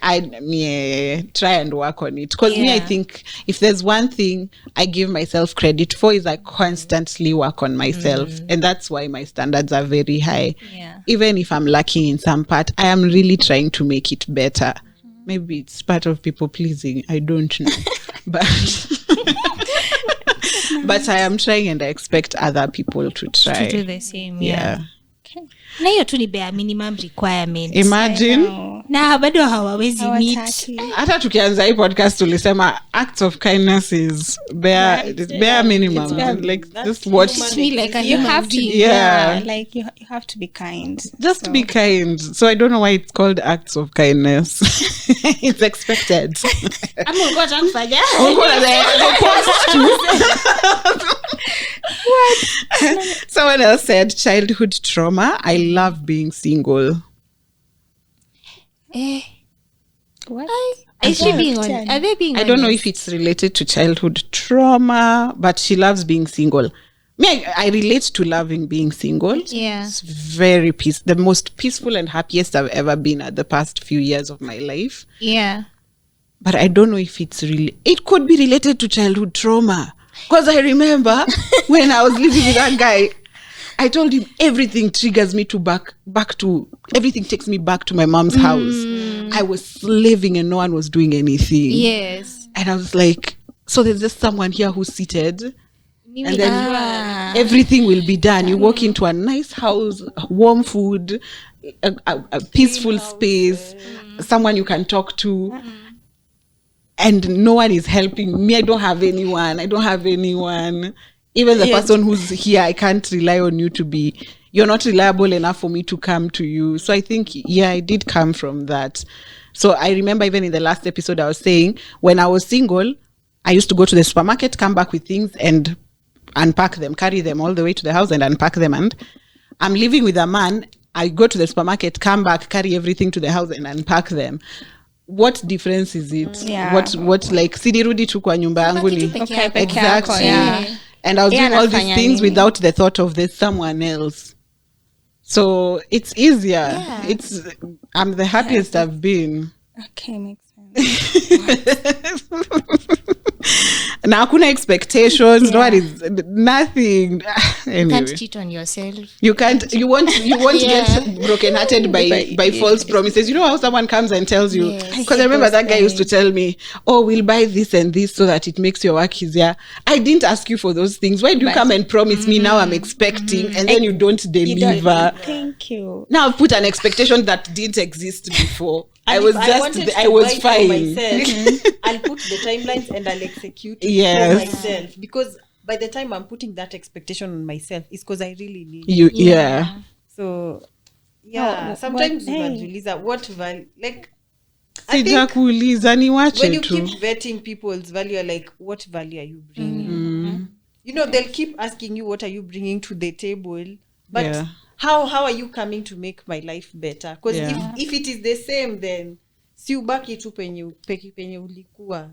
I try and work on it. Because me, I think if there's one thing I give myself credit for, is I constantly work on myself. And that's why my standards are very high. Even if I'm lacking in some part, I am really trying to make it better. Maybe it's part of people pleasing, I don't know. But I am trying, and I expect other people to try. To do the same, na hiyo tu ni bare minimum requirement. Imagine na bado hawawezi meet. Hata tukianza hii podcast tulisema acts of kindness is bare minimum. Like just watch me like a you human have being. to like you have to be kind. Just be kind. So I don't know why it's called acts of kindness. It's expected. I'm going to kufanya. Someone else said childhood trauma. I love being single. What? Is she being on? Are they being? I don't know if it's related to childhood trauma, but she loves being single. Me, I relate to loving being single. Yeah. It's very the most peaceful and happiest I've ever been at the past few years of my life. Yeah. But I don't know if it's really, it could be related to childhood trauma. Because I remember when I was living with that guy, I told him everything triggers me to back to, everything takes me back to my mom's house. I was slaving and no one was doing anything. Yes. And I was like, so there's just someone here who's seated and then everything will be done. You walk into a nice house, warm food, a peaceful space, someone you can talk to, and no one is helping me. I don't have anyone. Even the person who's here, I can't rely on you to be. You're not reliable enough for me to come to you. So I think, I did come from that. So I remember even in the last episode, I was saying, when I was single, I used to go to the supermarket, come back with things and unpack them, carry them all the way to the house and unpack them. And I'm living with a man. I go to the supermarket, come back, carry everything to the house and unpack them. What difference is it? Yeah. What like, sidirudi tu kwa nyumba yangu ni. Okay, Exactly. Yeah. And I was doing all these things without the thought of there's someone else. So it's easier. Yeah. I'm the happiest I've been. Okay, makes sense. Now hakuna expectations. No one is nothing. Anyway. You can't cheat on yourself. You won't get brokenhearted by false promises. You know how someone comes and tells you, because I remember that guy used to tell me, oh, we'll buy this and this so that it makes your work easier. I didn't ask you for those things. Why do you come and promise me now I'm expecting and then you don't deliver? Thank you. Now I've put an expectation that didn't exist before. And I was fine. I'll put the timelines and I'll execute it for myself, because by the time I'm putting that expectation on myself, it's because I really need you. Yeah. So sometimes Evangelisa, what value? Like, I think when you keep vetting people's value, like, what value are you bringing? You know, they'll keep asking you, what are you bringing to the table? But how are you coming to make my life better? Because if it is the same, then si ubaki tu penye ulikuwa.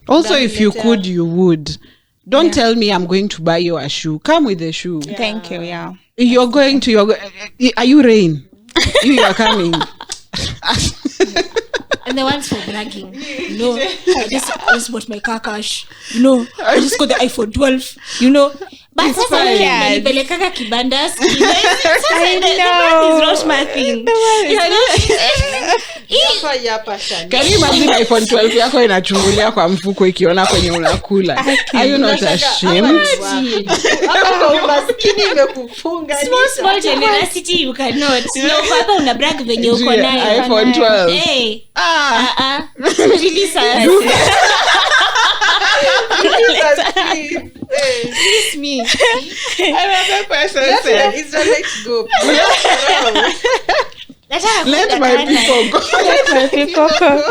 Also, if you could, you would. Don't tell me I'm going to buy you a shoe. Come with the shoe. Yeah. Thank you. Yeah. You're going to. Are you Rain? You are coming. And the ones for bragging. I just bought my car cash. I just got the iPhone 12. But it's fine. Nilipelekaka kibandas. I know. It's not my thing. Can you imagine iPhone 12 yako inachungulia kwa mfuko ikiona kwenye unakula? Are you not ashamed? Small generosity you cannot. No, papa una brag venye uko nayo. iPhone 12. Hey. Really sad. It's me. Another person said, Israelites go. Let my people go. Let my people go.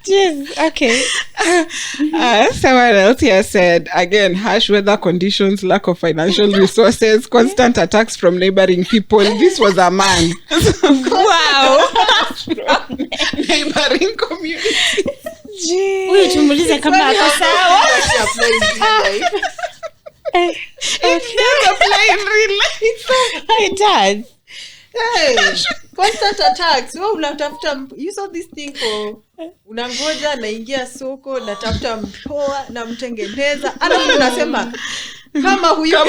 Jeez. Okay. Someone else here said, again, harsh weather conditions, lack of financial resources, constant attacks from neighboring people. This was a man. Wow. From neighboring community. Huyu tumulize kama ako sawa. It never play in real life. It does. Hey, constant attacks. Unatafuta, you saw this thing for unangoja naingia soko natafuta mpoa na mtengeneza. Alafu unasema kama huyo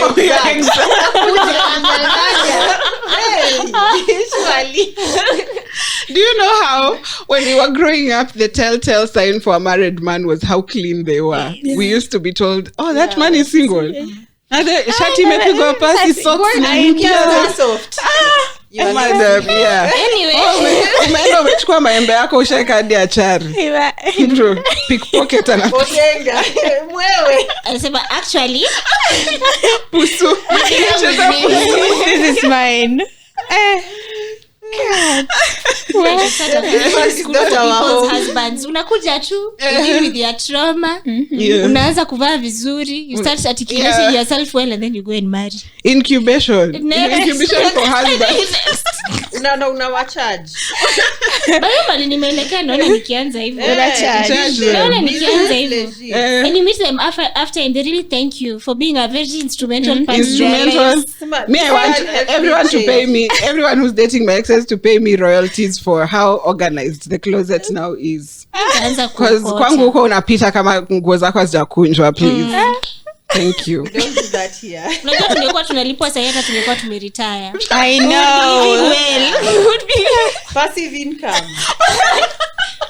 Do you know how when we were growing up the telltale sign for a married man was how clean they were? Yes. We used to be told, oh, that man is single. Shati imepigwa pasi, socks ni soft. Madam, umeenda umechukua maembe yako ushaeka hadi achari. Bro, pickpocket Botenga. Mwewe. Anasema actually pusu. This is mine. God. People's husbands. Unakuja tu you deal with your trauma. Unaanza kuvaa vizuri. You start articulating yourself well and then you go and marry. Incubation for husbands. Unawacharge. Bayo nimeelekea naona nikianza hivyo. Naona nikianza hivyo. And you meet them after and they really thank you for being a very instrumental person. Me, I want everyone to pay me. Everyone who's dating my exes to pay me royalties for how organized the closet now is. Because kwangu huko unapita kama nguo zako hazijakunjwa, please. Thank you. We don't do that here. Unajua tungekuwa tunalipwa sasa hata tungekuwa tumeretire. I know. Well, would be passive income.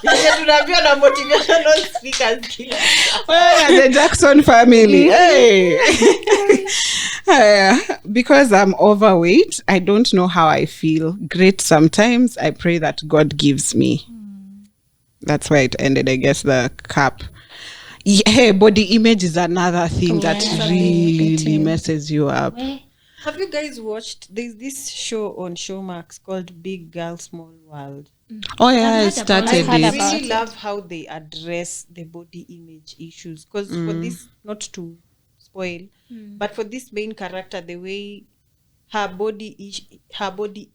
Tunaambiwa na motivational speakers. Well, the Jackson family. Hey. Because I'm overweight, I don't know how I feel. Great sometimes. I pray that God gives me. That's where it ended, I guess, the cap. Hey, body image is another thing that really messes you up. Have you guys watched, there's this show on Showmax called Big Girl Small World? Oh yeah, I started I it. really love how they address the body image issues, because for this, not to spoil, but for this main character, the way her body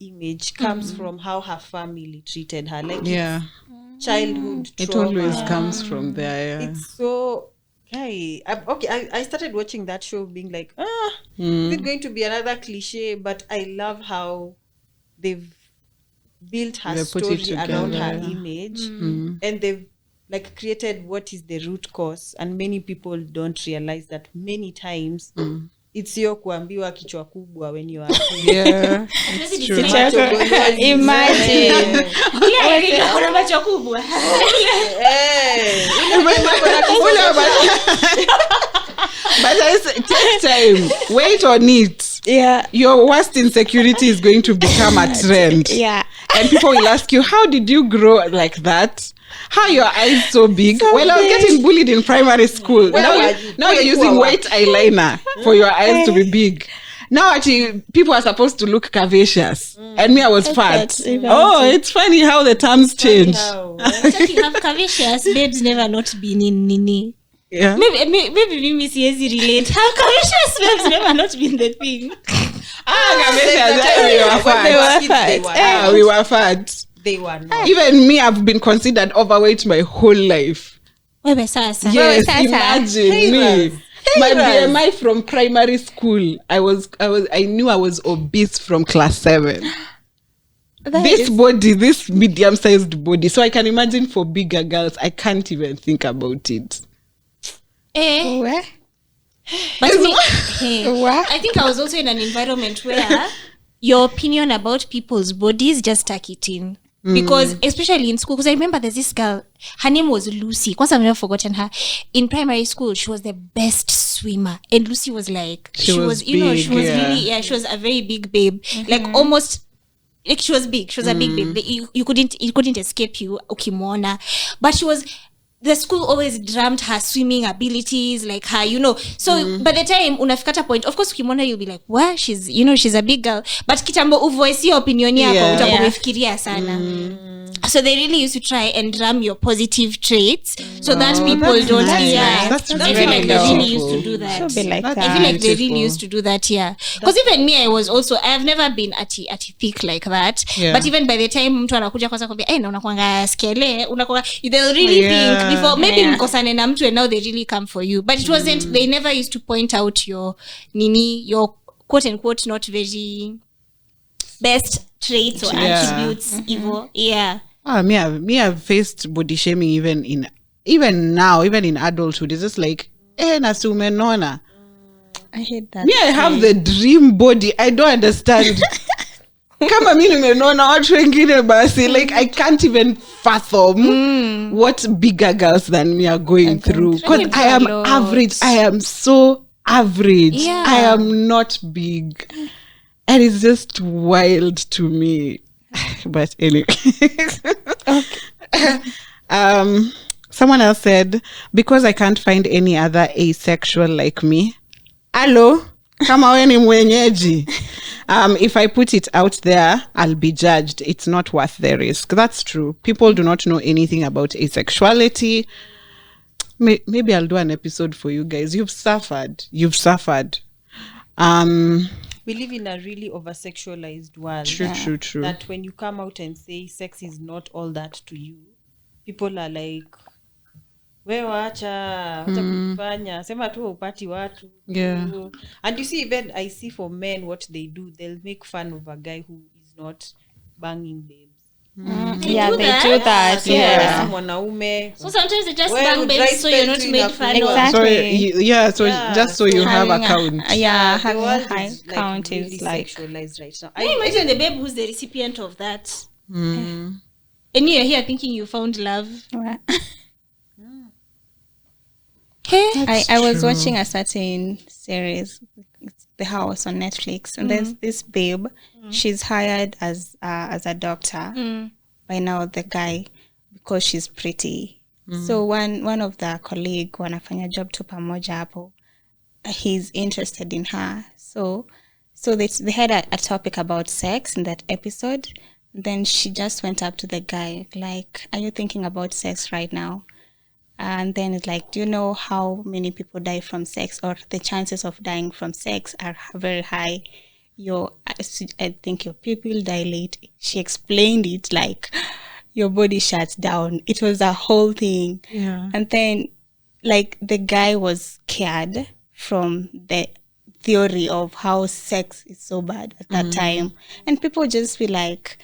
image comes from how her family treated her, like childhood It trauma. always comes from there. Yeah. It's so I started watching that show being like, is it going to be another cliche? But I love how they've built her story around her image, and they've like created what is the root cause, and many people don't realize that many times it's your kuambiwa kichwa kubwa when you are Yeah, it's true. Imagine. But I say, take time, wait on it. Yeah. Your worst insecurity is going to become a trend. Yeah. And people will ask you, how did you grow like that? How are your eyes so big? I was getting bullied in primary school. Now you're using white eyeliner for your eyes to be big. Now actually, people are supposed to look curvaceous. And me, I was fat. Oh, it's funny how the terms change. You have curvaceous babes never not been in Nini. Yeah. Maybe Miss Yezi relate. Have curvaceous babes never not been the thing. We were fat. They were not. Even me, I've been considered overweight my whole life. Yes, imagine me. My BMI from primary school, I knew I was obese from class 7. This medium-sized body. So I can imagine for bigger girls, I can't even think about it. But I think I was also in an environment where your opinion about people's bodies just stuck it in. Because especially in school, because I remember there's this girl, her name was Lucy. Once I've never forgotten her. In primary school, she was the best swimmer, and Lucy was like, she was really, she was a very big babe, like almost. Like she was big. She was a big babe. You couldn't escape you, ukimona. But the school always dreamt her swimming abilities, like her, So by the time unafikata point, of course, ukimona you'll be like, well, she's a big girl. But kitambo uvoice your opinion yako, utakuwa umefikiria sana. So they really used to try and drum your positive traits so that people don't I feel like they really used to do that. I feel like they really used to do that, Because even me, I've never been at thick like that. But even by the time mtu anakuja kwanza kwambia, na unakuanga skele, they'll really think before maybe mkosane na mtu, and now they really come for you. But it wasn't, they never used to point out your quote unquote not very best traits or attributes evil. Me, I've faced body shaming even now, even in adulthood. It's just like, nasumenona. I hate that. Me, I have the dream body. I don't understand. Kama mimi nimenona watu wengine basi, like I can't even fathom what bigger girls than me are going through. Because I am average. I am so average. I am not big. And it's just wild to me. But anyway. Someone else said, because I can't find any other asexual like me. Hello? Kama we ni mwenyeji. If I put it out there, I'll be judged. It's not worth the risk. That's true. People do not know anything about asexuality. Maybe I'll do an episode for you guys. You've suffered. We live in a really over-sexualized world. True. That when you come out and say sex is not all that to you, people are like, we wacha kufanya, sema tu upati watu. And you see, even I see for men what they do, they'll make fun of a guy who is not banging babes. They do that. So sometimes they just bang babes so you're not made fun of. Exactly. Just so you have a count. Having a high count is really like sexualized right now. I imagine the babe who's the recipient of that. And you're here thinking you found love. Well, Hey. I was watching a certain series, it's The House on Netflix, and there's this babe. She's hired as a doctor by now the guy because she's pretty. So one of the colleague wanafanya job tu pamoja hapo, he's interested in her. So they had a topic about sex in that episode. Then she just went up to the guy like, "Are you thinking about sex right now?" And then it's like, "Do you know how many people die from sex, or the chances of dying from sex are very high? I think your pupil dilate." She explained it like your body shuts down. It was a whole thing. Yeah. And then like the guy was scared from the theory of how sex is so bad at that time. And people just be like,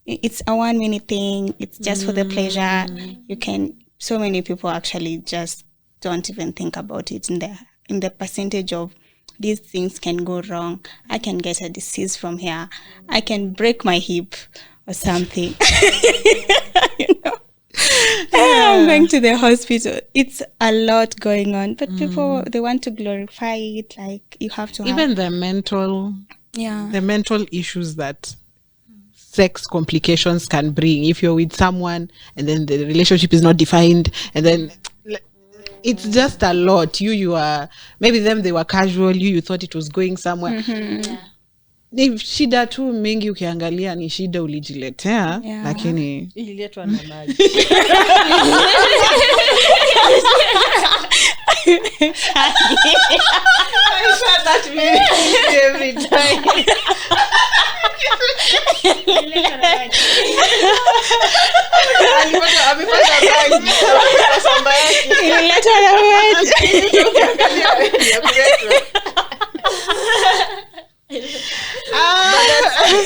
it's a 1 minute thing. It's just for the pleasure. So many people actually just don't even think about it in the percentage of these things can go wrong. I can get a disease from here. I can break my hip or something. I'm going to the hospital. It's a lot going on, but people, they want to glorify it. Like you have to even the mental issues that sex complications can bring if you're with someone and then the relationship is not defined, and then it's just a lot. You are, maybe them they were casual, you thought it was going somewhere. Ni shida tu mingi ukiangalia ni shida ulijiletea, lakini ililetwa na maji. I said that every time.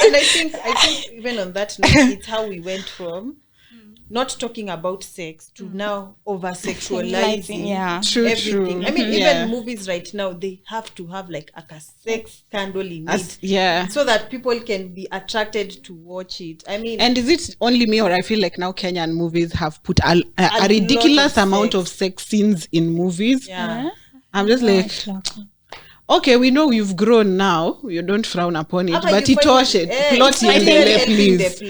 And I think even on that note, it's how we went from not talking about sex to now over sexualizing everything. I mean, even movies right now, they have to have like a sex scandal in it, so that people can be attracted to watch it. I mean, and is it only me, or I feel like now Kenyan movies have put a ridiculous amount of sex scenes in movies? I'm just like, okay, we know you've grown now. You don't frown upon it, but it was it. Plot please.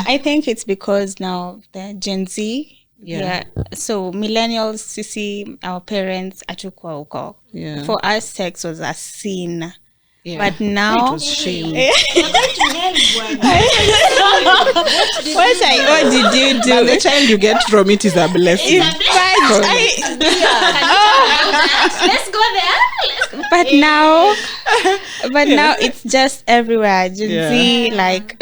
I think it's because now the Gen Z. So millennials, sisi, our parents, atukwa uko. For us, sex was a sin. But now it was shame. What did you do? But the child you get from it is a blessing. Let's go there. But now it's just everywhere. Gen Z, like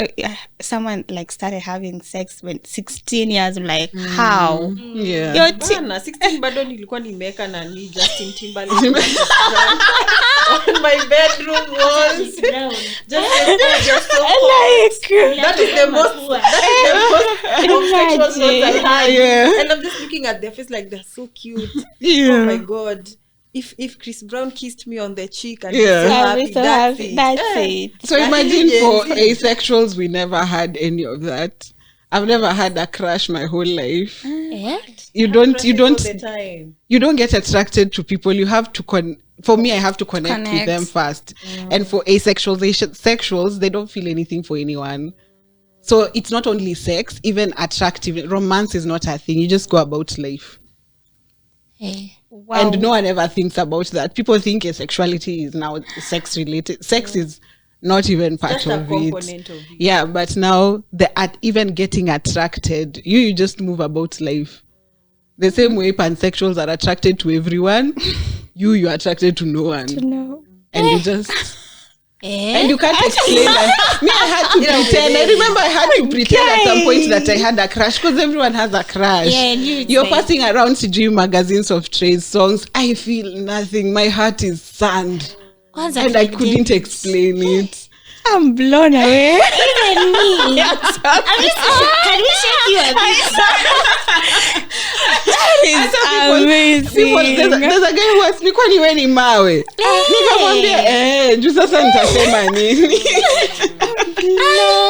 someone like started having sex when 16 years. I'm like, how? You're 16 bado nilikuwa nimeka na ni Justin Timberlake on my bedroom walls. Just so like that is the most homosexual thoughts I had. And I'm just looking at their face like they're so cute. Oh my god. If Chris Brown kissed me on the cheek and that's it. So imagine for asexuals, we never had any of that. I've never had a crush my whole life. You don't get attracted to people. You have to for me, I have to connect with them first. And for sexuals, they don't feel anything for anyone. So it's not only sex, even attractive. Romance is not a thing. You just go about life. And no one ever thinks about that. People think sexuality is now sex related. Sex is not even part of it. Yeah, but now even getting attracted, you just move about life. The same way pansexuals are attracted to everyone, you're attracted to no one. And you just and you can't explain that. Me, I had to pretend. I remember I had to pretend at some point that I had a crush, because everyone has a crush. You're passing around CG magazines of Trey's songs. I feel nothing. My heart is sand. And I couldn't explain it. I'm blown away. Even me. Can we shake you a bit? That is amazing. There's a guy who asked me, kwani we ni mawe? Nikamwambia, juu sasa nitasema nini?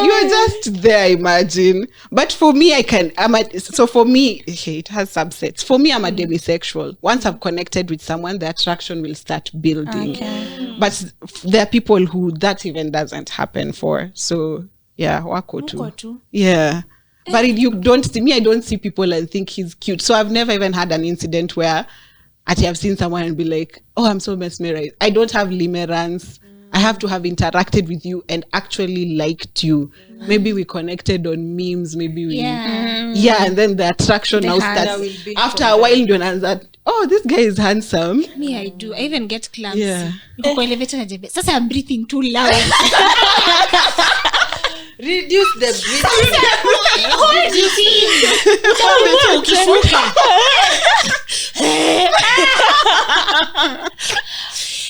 You're just there, imagine. But for me, for me, it has subsets. For me, I'm a demisexual. Once I've connected with someone, the attraction will start building. Okay. But there are people who that even doesn't happen for. So, yeah, wako tu. Yeah. But you don't see me, I don't see people and think he's cute. So I've never even had an incident where I've seen someone and be like, oh, I'm so mesmerized. I don't have limerence. I have to have interacted with you and actually liked you. Maybe we connected on memes. Maybe we... Yeah, and then the attraction now starts. After a while, you know that, oh, this guy is handsome. Me, I do. I even get clumsy. Yeah. Sasa I'm breathing too loud. Reduce the breathing. Hold it in.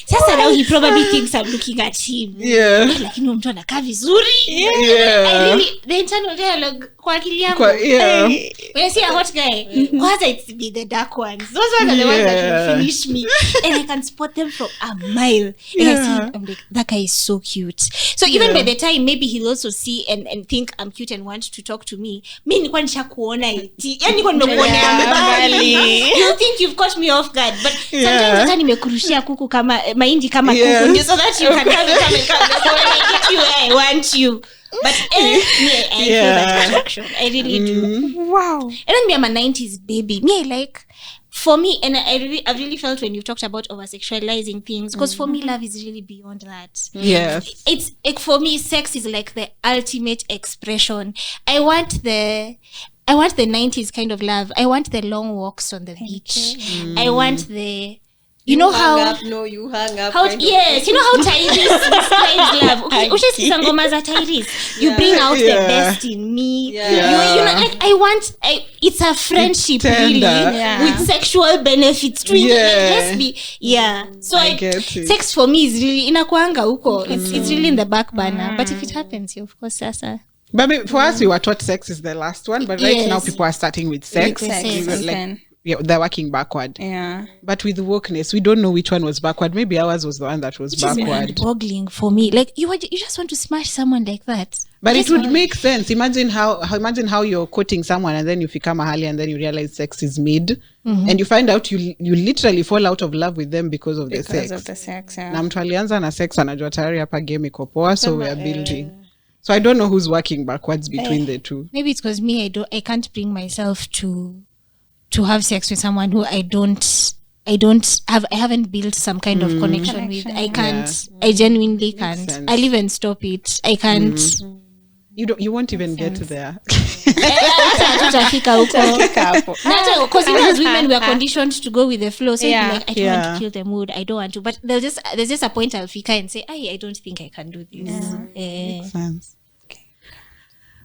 Sasa now he probably thinks I'm looking at him. Yeah. Lakini mtu anakaa vizuri. Yeah. I really, the internal dialogue kwa akili yangu. Yeah. When I see a hot guy, kwanza it's be the dark ones. Those ones are the ones that will finish me. And I can spot them from a mile. And I see him, I'm like, that guy is so cute. So even by the time, maybe he'll also see and think I'm cute and want to talk to me. Mi nilikuwa nishakuona iti. Yani nilikuwa nimekuona mbali. You think you've caught me off guard. But sometimes hata nimekurushia kuku kama mahindi kama kuku. So that you can come and like, get you where I want you. But me, I feel that attraction. I really do. Wow. And then me, I'm a 90s baby. Me, I like, for me, and I really felt when you talked about over-sexualizing things, because for me, love is really beyond that. Yes. It's like, for me, sex is like the ultimate expression. I want the 90s kind of love. I want the long walks on the beach. I want the... You know how you hang up. Yes, you know how Tyrese describes love. Okay, ushasikiza ngoma za Tyrese. You bring out the best in me. Yeah. You know, like it's a friendship really with sexual benefits to it. Let's be So I get it. Sex for me is really inakuanga huko. It's really in the back burner. But if it happens, of course, sasa. But for us, we were taught sex is the last one. But right now, people are starting with sex. They're working backward. Yeah. But with wokeness, we don't know which one was backward. Maybe ours was the one that was backward. It's boggling for me. Like you just want to smash someone like that. But it would make sense. Imagine how you're quoting someone and then you become a Hali and then you realize sex is mid and you find out you literally fall out of love with them because of the sex. Because of the sex, yeah. Na mtu alianza na sex anajua tayari hapa game iko poa, so we are building. So I don't know who's working backwards between the two. Maybe it's because me, I can't bring myself to have sex with someone who I haven't built some kind of connection with. I can't. I genuinely can't. I'll even stop it. I can't. You won't even get there. Because as women we are conditioned to go with the flow. So like, I don't want to kill the mood. I don't want to. But there's just a point I'll fika and say, I don't think I can do this. Makes sense.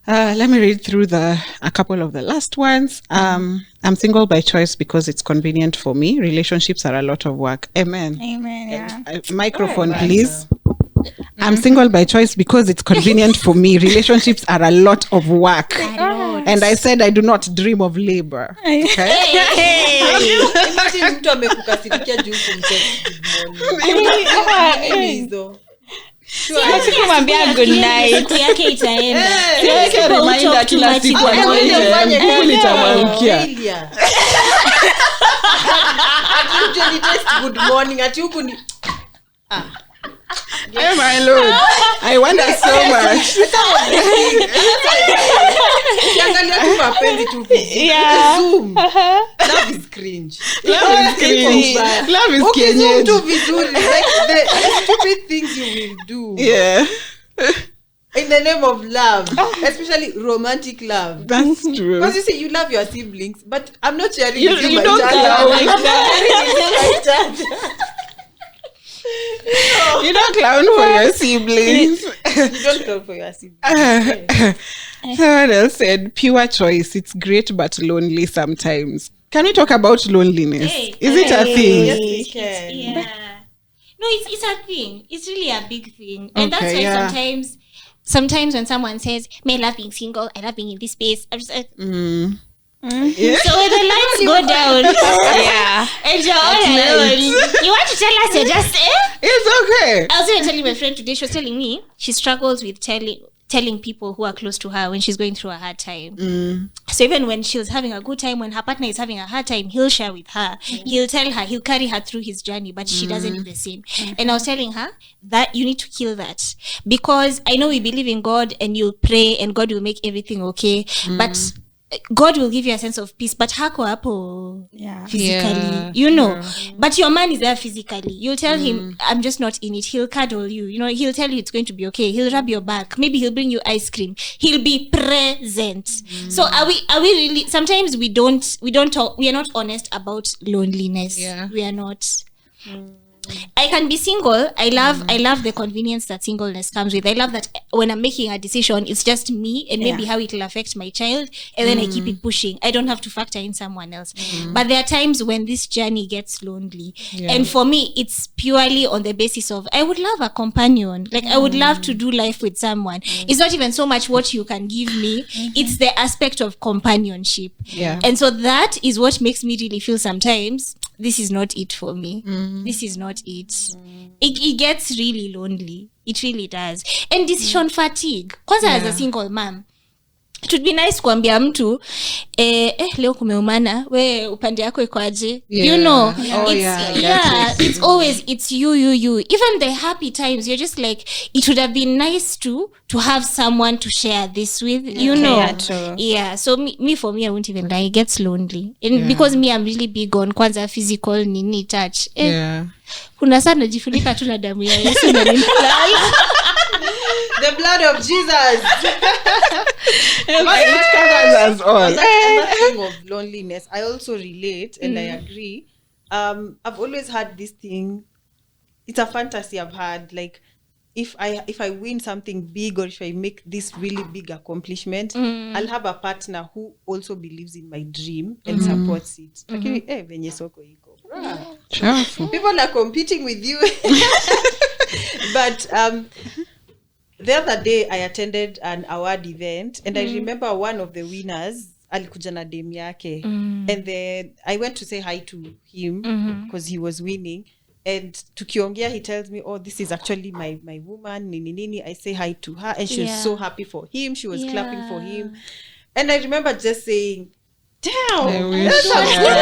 Let me read through a couple of the last ones. I'm single by choice because it's convenient for me. Relationships are a lot of work. Amen. Yeah. Microphone, please. I'm single by choice because it's convenient for me. Relationships are a lot of work. And I said I do not dream of labor. Okay? Imagine mtu amekukasirikia juu kumtext good morning. Kumwambia good night. Siku yake itaenda. Siweke reminder kila siku nitamwamkia. Actually text good morning ati huku ni Oh my Lord. I wonder so much. Kiangalia tu mapenzi tu. Zoom. Love is cringe. Love is okay, Kenyan. Zoom too vizuri. Like the stupid things you will do. Yeah. In the name of love, especially romantic love. That's true. Because you say you love your siblings, but I'm not sharing You with you my don't child. like I'm You don't clown for your siblings. You don't clown for your siblings. Someone else said, pure choice. It's great but lonely sometimes. Can we talk about loneliness? Is it a thing? Yes, we can. Yeah. No, it's a thing. It's really a big thing. And that's Okay, why sometimes when someone says, "Me, I love being single, I love being in this space," I'm just like, Yeah. so when the lights go down, and you're all alone, you want to tell us you're just It's okay. I was even telling my friend today, she was telling me she struggles with telling people who are close to her when she's going through a hard time. So even when she's having a good time, when her partner is having a hard time, he'll share with her. He'll tell her, he'll carry her through his journey, but she doesn't do the same. And I was telling her that you need to kill that, because I know we believe in God and you'll pray and God will make everything okay, but God will give you a sense of peace, but hako hapo physically, you know. But your man is there physically. You'll tell him, I'm just not in it. He'll cuddle you, you know. He'll tell you it's going to be okay. He'll rub your back. Maybe he'll bring you ice cream. He'll be present. So are we really? Sometimes we don't talk. We are not honest about loneliness. We are not. I can be single. I love the convenience that singleness comes with. I love that when I'm making a decision, it's just me and maybe how it will affect my child, and then I keep it pushing. I don't have to factor in someone else. But there are times when this journey gets lonely, and for me, it's purely on the basis of I would love a companion. Like I would love to do life with someone. It's not even so much what you can give me; it's the aspect of companionship. And so that is what makes me really feel sometimes this is not it for me. This is not it. It gets really lonely. It really does. And decision fatigue. Kwanza as a single mom, it would be nice kuambia mtu leo kumeumana, we upande yako iko aje? You know, it's always it's you. Even the happy times, you're just like, it would have been nice to have someone to share this with, you know. So for me I won't even lie, it gets lonely. And because me, I'm really big on kwanza physical nini touch. Kuna sana najifunika tu na damu ya Yesu na nimlala. The blood of Jesus. It covers us all. Speaking of loneliness, I also relate and I agree. I've always had this thing. It's a fantasy I've had. Like, if I win something big, or if I make this really big accomplishment, I'll have a partner who also believes in my dream and supports it. Venye soko iko. People are competing with you. But the other day I attended an award event, and I remember one of the winners alikuja na dem yake, and then I went to say hi to him because he was winning, and tukiongea he tells me, oh, this is actually my woman nini. I say hi to her, and she was so happy for him. She was clapping for him, and I remember just saying, damn, that's a good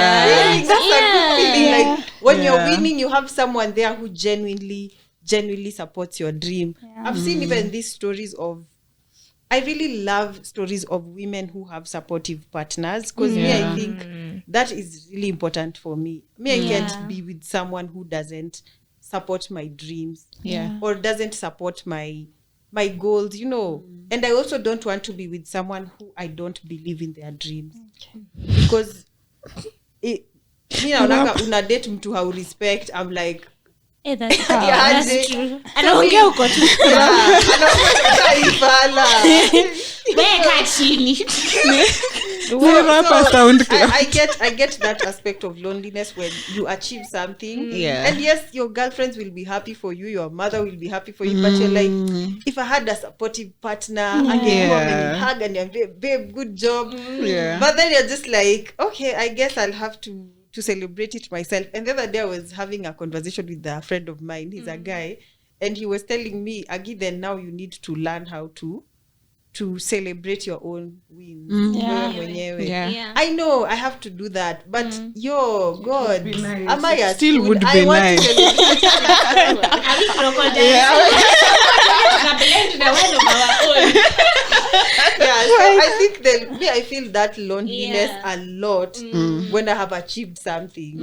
feeling. Like when you're winning, you have someone there who genuinely supports your dream. I've seen even these stories of, I really love stories of women who have supportive partners, because me, I think that is really important for me. I can't be with someone who doesn't support my dreams, or doesn't support my goals, you know. And I also don't want to be with someone who I don't believe in their dreams, because una date mtu hau respect, I'm like, that's true. Anaongea uko tu. I get that aspect of loneliness when you achieve something, and yes, your girlfriends will be happy for you, your mother will be happy for you, but you're like, if I had a supportive partner, I can come and hug and babe, good job. But then you're just like, okay, I guess I'll have to celebrate it myself. And the other day I was having a conversation with a friend of mine. He's a guy, and he was telling me, Agie, then now you need to learn how to celebrate your own wins. I know I have to do that, but God, nice. Am I a still school? would be nice. So I think I feel that loneliness a lot when I have achieved something,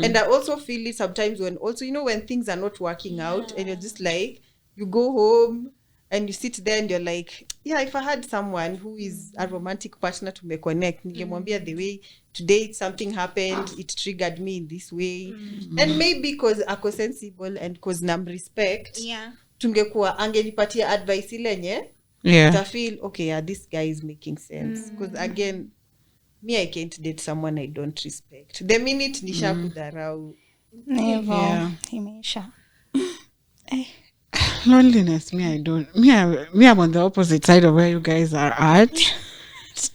and I also feel it sometimes when things are not working out, and you're just like, you go home and you sit there and you're like, if I had someone who is a romantic partner to me connect, ningemwambia the way today something happened, it triggered me in this way, and maybe because ako sensible and because nam respect, tungekuwa angenipatia advice lenye I feel okay, this guy is making sense, because again, me, I can't date someone I don't respect. The minute nisha kudharau, never imeisha. Loneliness, me, I don't. Me, I'm on the opposite side of where you guys are at.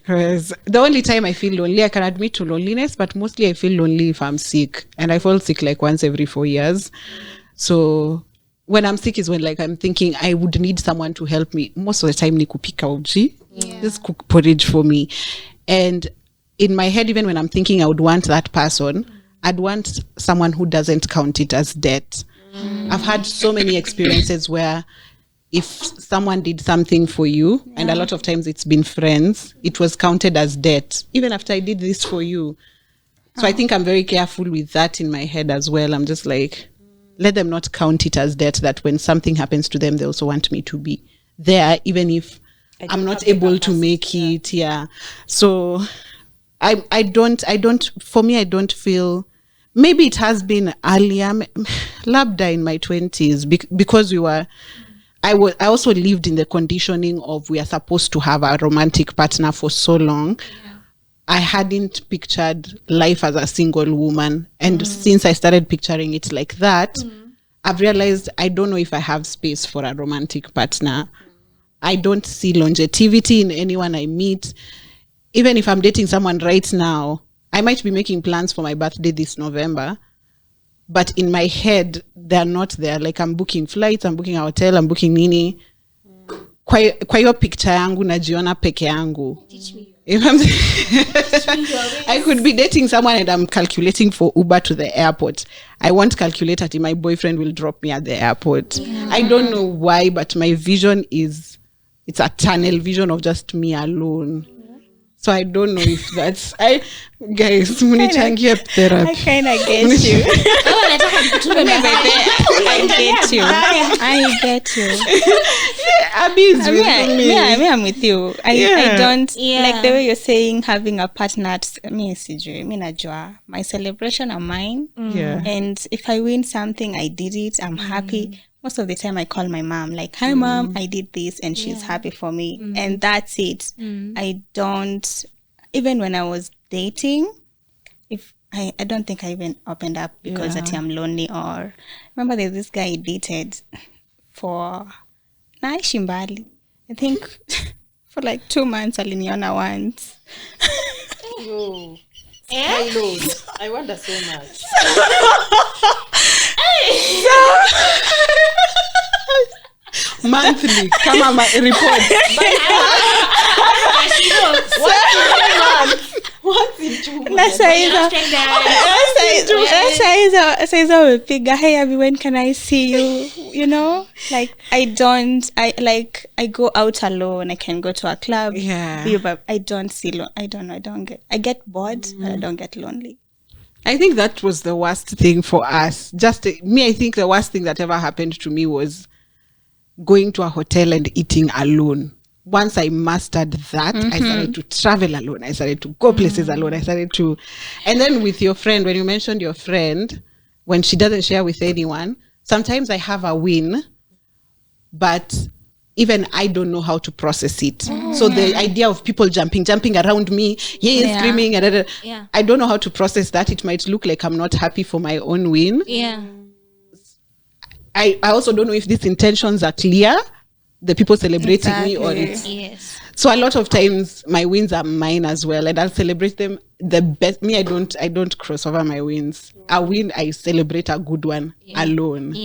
Because the only time I feel lonely, I can admit to loneliness, but mostly I feel lonely if I'm sick, and I fall sick like once every 4 years. So when I'm sick is when like I'm thinking I would need someone to help me. Most of the time, ni kupika uji. Just cook porridge for me. And in my head, even when I'm thinking I would want that person, I'd want someone who doesn't count it as debt. I've had so many experiences where if someone did something for you, and a lot of times it's been friends, it was counted as debt, even after I did this for you. So I think I'm very careful with that in my head as well. I'm just like, let them not count it as debt, that when something happens to them, they also want me to be there, even if I'm not able to make it. Yeah. So I don't feel, maybe it has been earlier, labda in my 20s, because I also lived in the conditioning of we are supposed to have a romantic partner for so long. I hadn't pictured life as a single woman. And since I started picturing it like that, I've realized I don't know if I have space for a romantic partner. I don't see longevity in anyone I meet. Even if I'm dating someone right now, I might be making plans for my birthday this November, but in my head, they're not there. Like I'm booking flights, I'm booking a hotel, I'm booking nini. Kwa hiyo picture yangu najiona peke yangu. Teach me. I could be dating someone and I'm calculating for Uber to the airport. I won't calculate until my boyfriend will drop me at the airport. I don't know why, but my vision it's a tunnel vision of just me alone. So I don't know if that's guys, munichangia therapy. I kind of get you. I get you. Abie is with me. I'm with you. I don't like the way you're saying having a partner. Me najua. My celebration are mine. Yeah. And if I win something, I did it. I'm happy. Most of the time I call my mom like, hi mom, I did this, and she's happy for me. And that's it. I don't, even when I was dating, if I don't think I even opened up because I'm lonely, or remember there's this guy I dated for Shimbali. I think for like 2 months aliniona once. Yo. I wonder so much. Monthly, come on, my report. Once in 2 months. Saiza umepiga, hey Abie, when can I see you? You know, like I go out alone. I can go to a club. But I don't see I get bored, but I don't get lonely. I think that was the worst thing for us. Just me, I think the worst thing that ever happened to me was going to a hotel and eating alone. Once I mastered that, I started to travel alone. I started to go places alone. And then with your friend, when you mentioned your friend, when she doesn't share with anyone, sometimes I have a win, but even I don't know how to process it. So the idea of people jumping around me, screaming, I don't know how to process that. It might look like I'm not happy for my own win. I also don't know if these intentions are clear, the people celebrating me, or it's... So a lot of times my wins are mine as well, and I'll celebrate them the best. Me, I don't cross over my wins. A win, I celebrate a good one alone.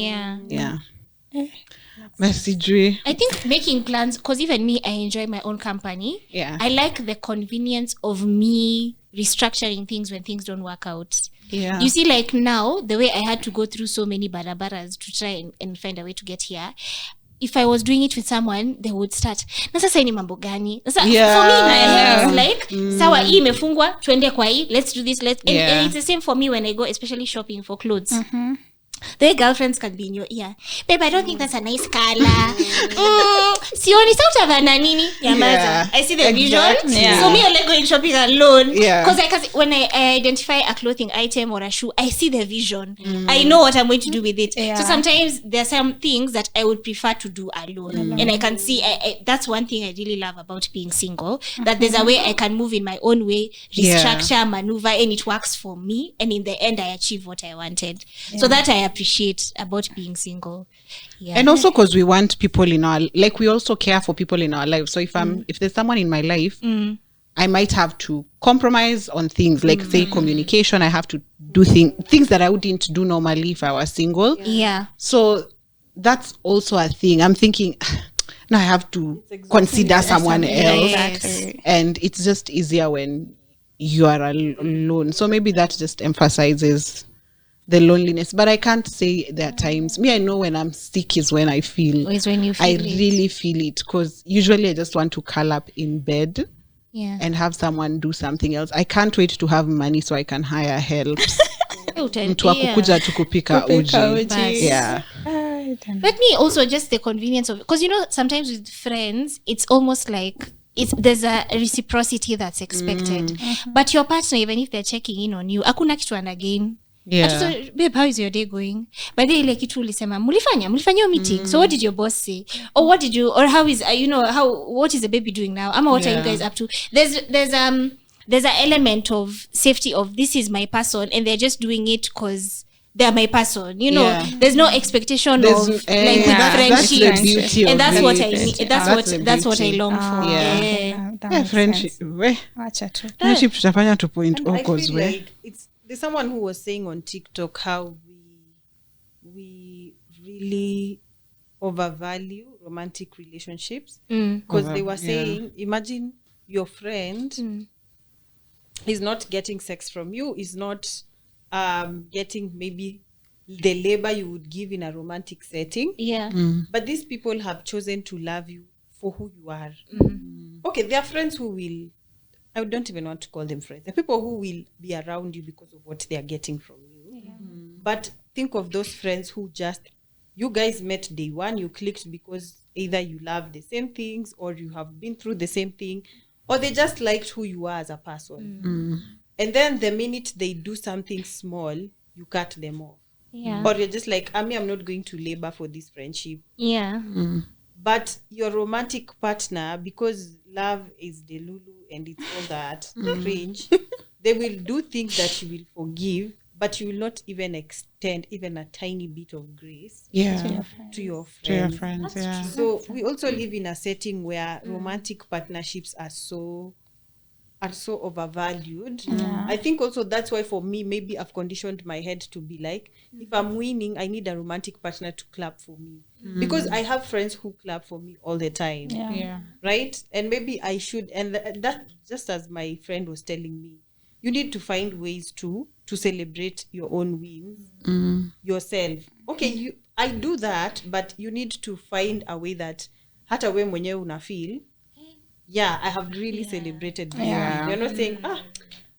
Merci, Joy. I think making plans, because even me, I enjoy my own company. I like the convenience of me restructuring things when things don't work out. You see, like now, the way I had to go through so many barabaras to try and find a way to get here. If I was doing it with someone, they would start, na sasa ni mambo gani? For me, it's like, sawa hii imefungwa, twende kwa hii, let's do this, and it's the same for me when I go, especially shopping for clothes. Their girlfriends can be in your ear. Babe, I don't think that's a nice color. Sioni sauta vana nini? I see the vision. So me, I like going shopping alone. Because when I identify a clothing item or a shoe, I see the vision. I know what I'm going to do with it. So sometimes there are some things that I would prefer to do alone. And I can see, that's one thing I really love about being single, that there's a way I can move in my own way, restructure, maneuver, and it works for me. And in the end, I achieve what I wanted. So that I appreciate about being single. And also because we want people in our, like, we also care for people in our lives. So if there's someone in my life, I might have to compromise on things like say communication. I have to do things that I wouldn't do normally if I was single. Yeah. So that's also a thing. I'm thinking, now I have to consider someone else. Exactly. And it's just easier when you are alone. So maybe that just emphasizes the loneliness. But I can't say there are times. Me, I know when I'm sick is when I feel. Is when you feel it. Really feel it, because usually I just want to curl up in bed and have someone do something else. I can't wait to have money so I can hire help. Mtu wa kukuja tu kupika uji. Yeah. But me also just the convenience of, because sometimes with friends it's almost like there's a reciprocity that's expected. But your partner, even if they're checking in on you, hakuna kitu and again. Yeah. So, babe, how is your day going? By the ile kitu ulisema mulifanya meeting. So what did your boss say? Or what did you, or how is what is the baby doing now? Ama what are you guys up to? There's an element of safety of this is my person, and they're just doing it because they're my person. There's no expectation of like friendship. That's the beauty and that's of what it. I need. That's what I long for. Yeah, friendship. Friendship tutafanya to point cause there's someone who was saying on TikTok how we really overvalue romantic relationships, because they were saying, imagine your friend is not getting sex from you, is not getting maybe the labor you would give in a romantic setting. But these people have chosen to love you for who you are. Okay, there are friends who will, I don't even want to call them friends. The people who will be around you because of what they are getting from you. But think of those friends who just, you guys met day one, you clicked because either you love the same things, or you have been through the same thing, or they just liked who you are as a person. And then the minute they do something small, you cut them off. Or you're just like, I'm not going to labor for this friendship. But your romantic partner, because love is the Lulu and it's all that cringe, they will do things that you will forgive, but you will not even extend even a tiny bit of grace to your friends. So we also live in a setting where romantic partnerships are so overvalued. I think also that's why for me, maybe I've conditioned my head to be like, if I'm winning, I need a romantic partner to clap for me, because I have friends who clap for me all the time. Right? And maybe I should, and that, just as my friend was telling me, you need to find ways to celebrate your own wins yourself. Okay, I do that, but you need to find a way that hata we mwenyewe una feel, I have really celebrated this. You're not saying,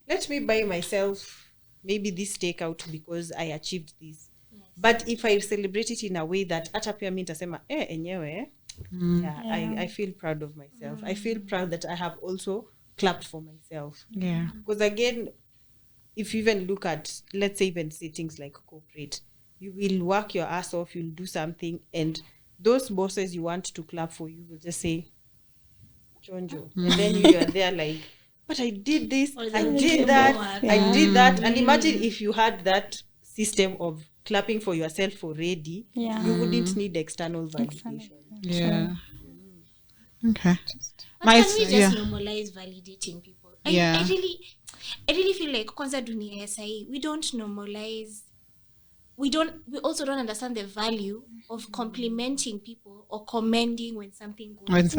let me buy myself maybe this takeout because I achieved this. But if I celebrate it in a way that hata pia mimi nitasema enyewe, I feel proud of myself. I feel proud that I have also clapped for myself. Because again, if you even look at, let's say even things like corporate, you will work your ass off, you'll do something, and those bosses you want to clap for you will just say, Chonjo. And then you are there like, but I did this, I did that. And imagine if you had that system of clapping for yourself already, you wouldn't need external validation. Okay. But can we just normalize validating people? I really feel like kwanza dunia ya sahi, we don't normalize. We also don't understand the value of complimenting people or commending when something goes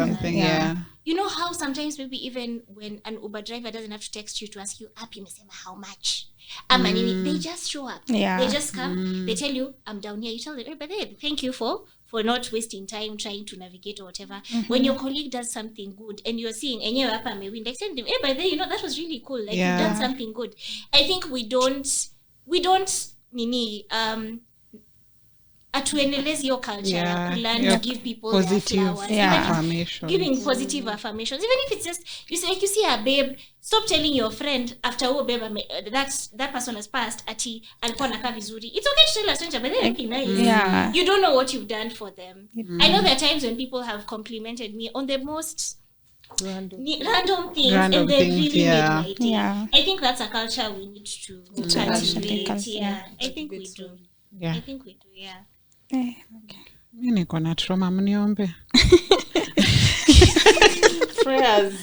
You know how sometimes maybe even when an Uber driver doesn't have to text you to ask you, Abie mesema how much? They just show up. They just come, they tell you, I'm down here. You tell them, but thank you for not wasting time trying to navigate or whatever. When your colleague does something good and you're seeing, and you're up, like send them, but then that was really cool. Like you've done something good. I think we don't atuendeleze your culture learn to give people positive affirmations, giving positive affirmations, even if it's just you see a babe, stop telling your friend after babe that person has passed ati alikuwa anakaa vizuri. It's okay to tell a stranger, but they're looking nice. You don't know what you've done for them. I know there are times when people have complimented me on the most random things, and they really made my day. I think that's a culture we need to cultivate. I think we do. I think we do. Okay. Mimi niko na trauma, mniombe. Prayers.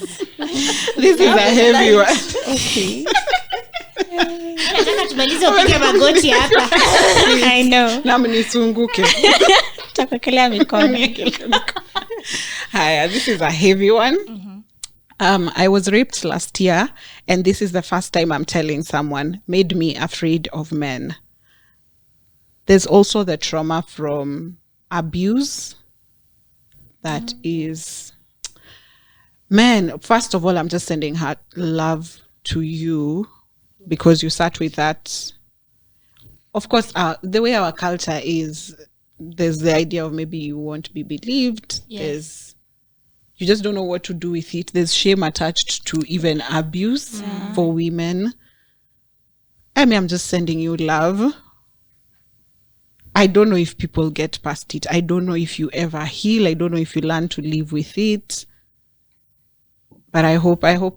This is a heavy one. Okay. Nataka tumalize upige magoti hapa. I know. Na mnisunguke. Chakukelea mikono. Hi, this is a heavy one. I was raped last year, and this is the first time I'm telling someone. Made me afraid of men. There's also the trauma from abuse. That is, man, first of all, I'm just sending her love to you because you sat with that. Of course, the way our culture is, there's the idea of maybe you won't be believed. Yes. You just don't know what to do with it. There's shame attached to even abuse for women. I mean, I'm just sending you love. I don't know if people get past it. I don't know if you ever heal. I don't know if you learn to live with it. But I hope, I'm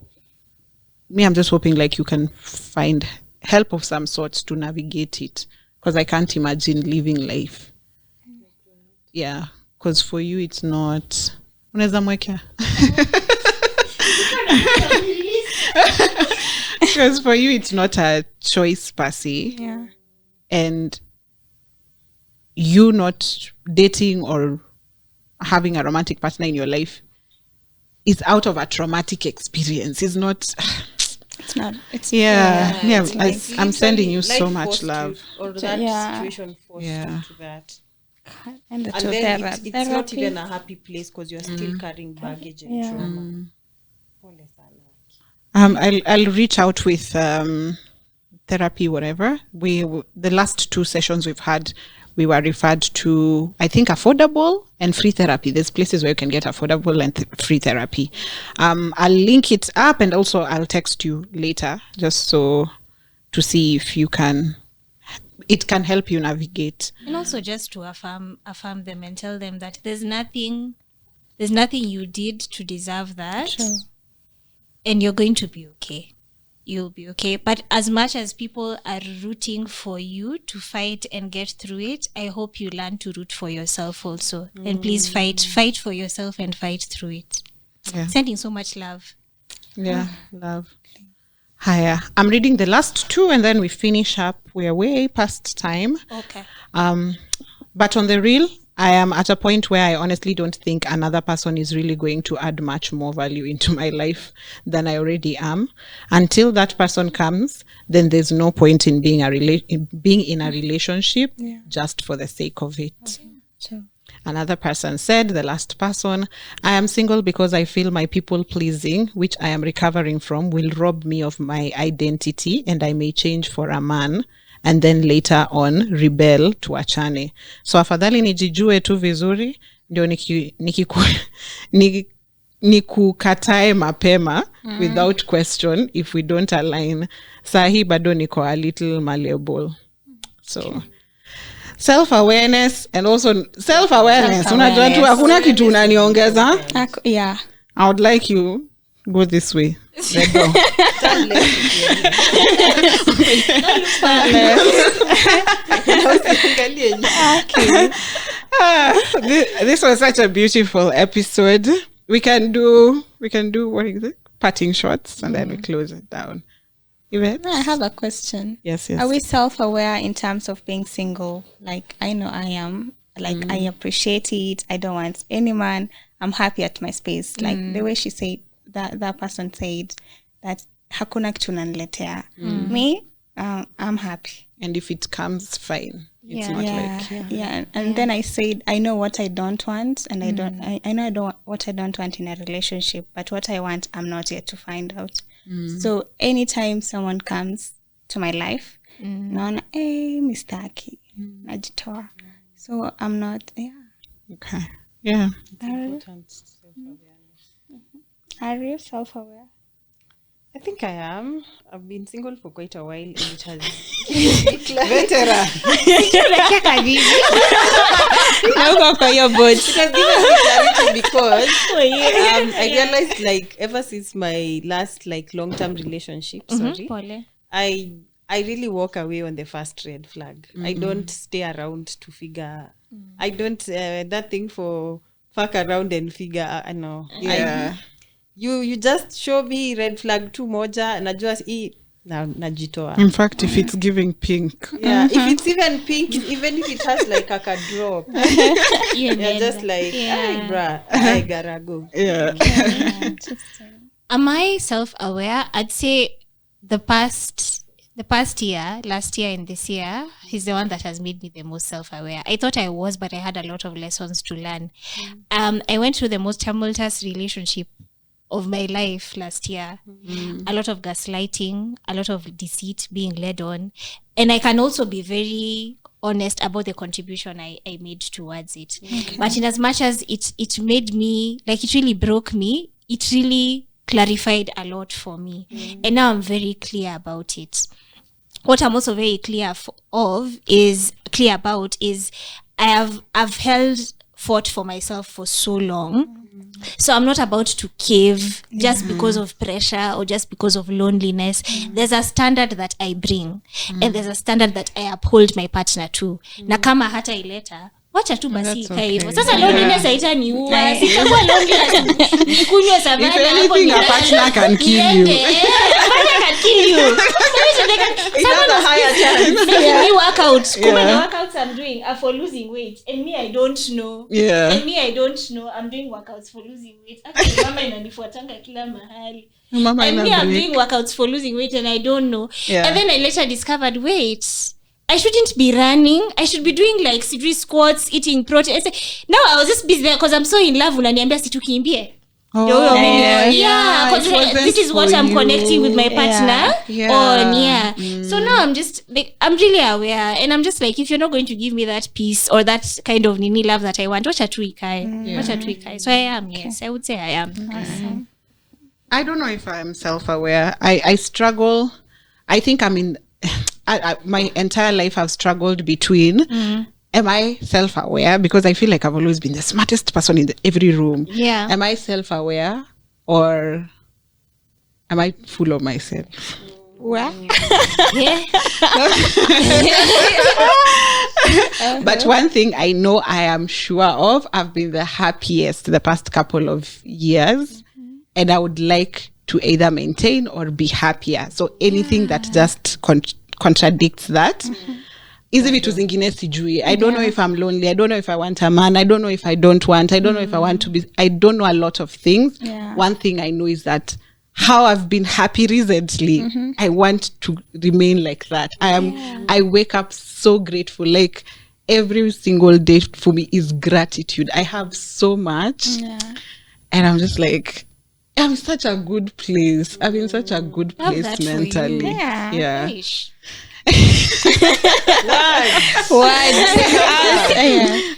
just hoping like you can find help of some sorts to navigate it. Because I can't imagine living life. Yeah. Because for you, it's not... Unaweza mwekea? Because for you, it's not a choice per se. Yeah. And you not dating or having a romantic partner in your life is out of a traumatic experience. It's not... It's not. It's It's like, I'm sending you life so much forced love. you, or that situation forced you to that. and And then it's not even a happy place because you're still carrying baggage and trauma. Pole sana. I'll reach out with therapy, whatever. The last 2 sessions we've had, we were referred to, I think, affordable and free therapy. There's places where you can get affordable and free therapy. I'll link it up, and also I'll text you later just so to see if you can. It can help you navigate. And also just to affirm them and tell them that there's nothing you did to deserve that. Sure. And you're going to be okay. You'll be okay. But as much as people are rooting for you to fight and get through it, I hope you learn to root for yourself also. And please fight for yourself and fight through it. Yeah. Sending so much love. Yeah, love. Hiya. I'm reading the last 2 and then we finish up. We are way past time. Okay. But on the real, I am at a point where I honestly don't think another person is really going to add much more value into my life than I already am. Until that person comes, then there's no point in being in a relationship just for the sake of it. Okay. Sure. Another person said, the last person, I am single because I feel my people pleasing, which I am recovering from, will rob me of my identity, and I may change for a man and then later on rebel tuachane. So afadhali nijijue tu vizuri ndio nikukatae mapema without question if we don't align. Sahi bado niko a little malleable. So self-awareness and also self-awareness. Unajua tu hakuna kitu unaniongeza. Yeah. I would like you go this way. Let go. This was such a beautiful episode. We can do what is it? Parting shots and then we close it down. Yvette? I have a question. Yes. Are we self-aware in terms of being single? Like, I know I am. Like, I appreciate it. I don't want any man. I'm happy at my space. Like, the way she said, that person said that hakuna kitu unaniletea. Me, I'm happy. And if it comes, fine. It's not like... And then I said, I know what I don't want. And I know I don't what I don't want in a relationship. But what I want, I'm not yet to find out. So anytime someone comes to my life, naona, mistaki, najitoa. So I'm not, Okay. Yeah. Are you self-aware? I think I am. I've been single for quite a while, and it has Veteran. because I realized, like, ever since my last long-term relationship, I really walk away on the first red flag. I don't stay around to figure. I don't that thing for fuck around and figure. I know. Yeah. You just show me red flag tu moja, najua hii najitoa. In fact, if it's giving pink. Yeah, if it's even pink, even if it has like a drop. You're just like, hey, bruh, I gotta go. Yeah. Am I self-aware? I'd say the past year, last year and this year, is the one that has made me the most self-aware. I thought I was, but I had a lot of lessons to learn. I went through the most tumultuous relationship of my life last year. A lot of gaslighting, a lot of deceit being led on. And I can also be very honest about the contribution I made towards it. Okay. But in as much as it made me, like it really broke me, it really clarified a lot for me. And now I'm very clear about it. What I'm also very clear about is I've fought for myself for so long. So I'm not about to cave just because of pressure or just because of loneliness. There's a standard that I bring and there's a standard that I uphold my partner to. Na kama hata ileta wacha tu basi ikae hivyo. Sasa loneliness haitaniua. Sitakuwa lonely nikunywe savana hapo. If anything, a partner can kill you. Partner can kill you. It's a higher chance. Me workouts. The workouts I'm doing are for losing weight. And me, I don't know. Yeah. And me, I don't know. I'm doing workouts for losing weight. Actually, mama inanifuatanga kila mahali. And me, I'm doing workouts for losing weight and I don't know. Yeah. And then I later discovered, wait, I shouldn't be running. I should be doing like squats, eating protein. Now I was just busy there because I'm so in love. Unaniambia situkimbie. Because this is what I'm connecting with my partner on. So now I'm just like, I'm really aware, and I'm just like, if you're not going to give me that peace or that kind of nini love that I want, wacha tu ikae. So I am, yes, I would say I am. Awesome. I don't know if I'm self-aware. I struggle. I think I'm in my entire life I've struggled between am I self-aware? Because I feel like I've always been the smartest person in every room. Yeah. Am I self-aware or am I full of myself? Well. But one thing I know I am sure of, I've been the happiest the past couple of years. And I would like to either maintain or be happier. So anything that just contradicts that. Is vitu zingine sijui. I don't know if I'm lonely. I don't know if I want a man. I don't know if I don't want. I don't know if I want to be. I don't know a lot of things. One thing I know is that how I've been happy recently, I want to remain like that. I wake up so grateful. Like every single day for me is gratitude. I have so much. And I'm just like, I'm in such a good place. I'm in such a good place mentally. Yeah.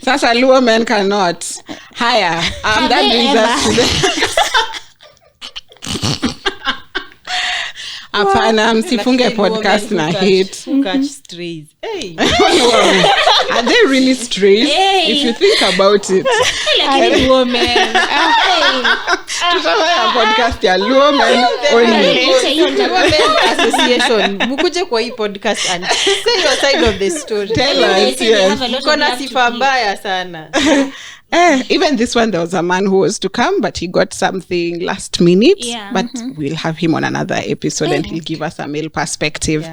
Sasa Luo men cannot hire. That brings us to the Apana, msifunge podcast na hate. Catch strays. Hey. Are they really strays? Hey. If you think about it. Like woman. Tutafanya podcast ya Luo men only. Association. Mukuje kwa hii podcast and say your side of the story. Tell us, yes. Kona sifa mbaya sana. Even this one, there was a man who was to come, but he got something last minute. But we'll have him on another episode and he'll give us a male perspective.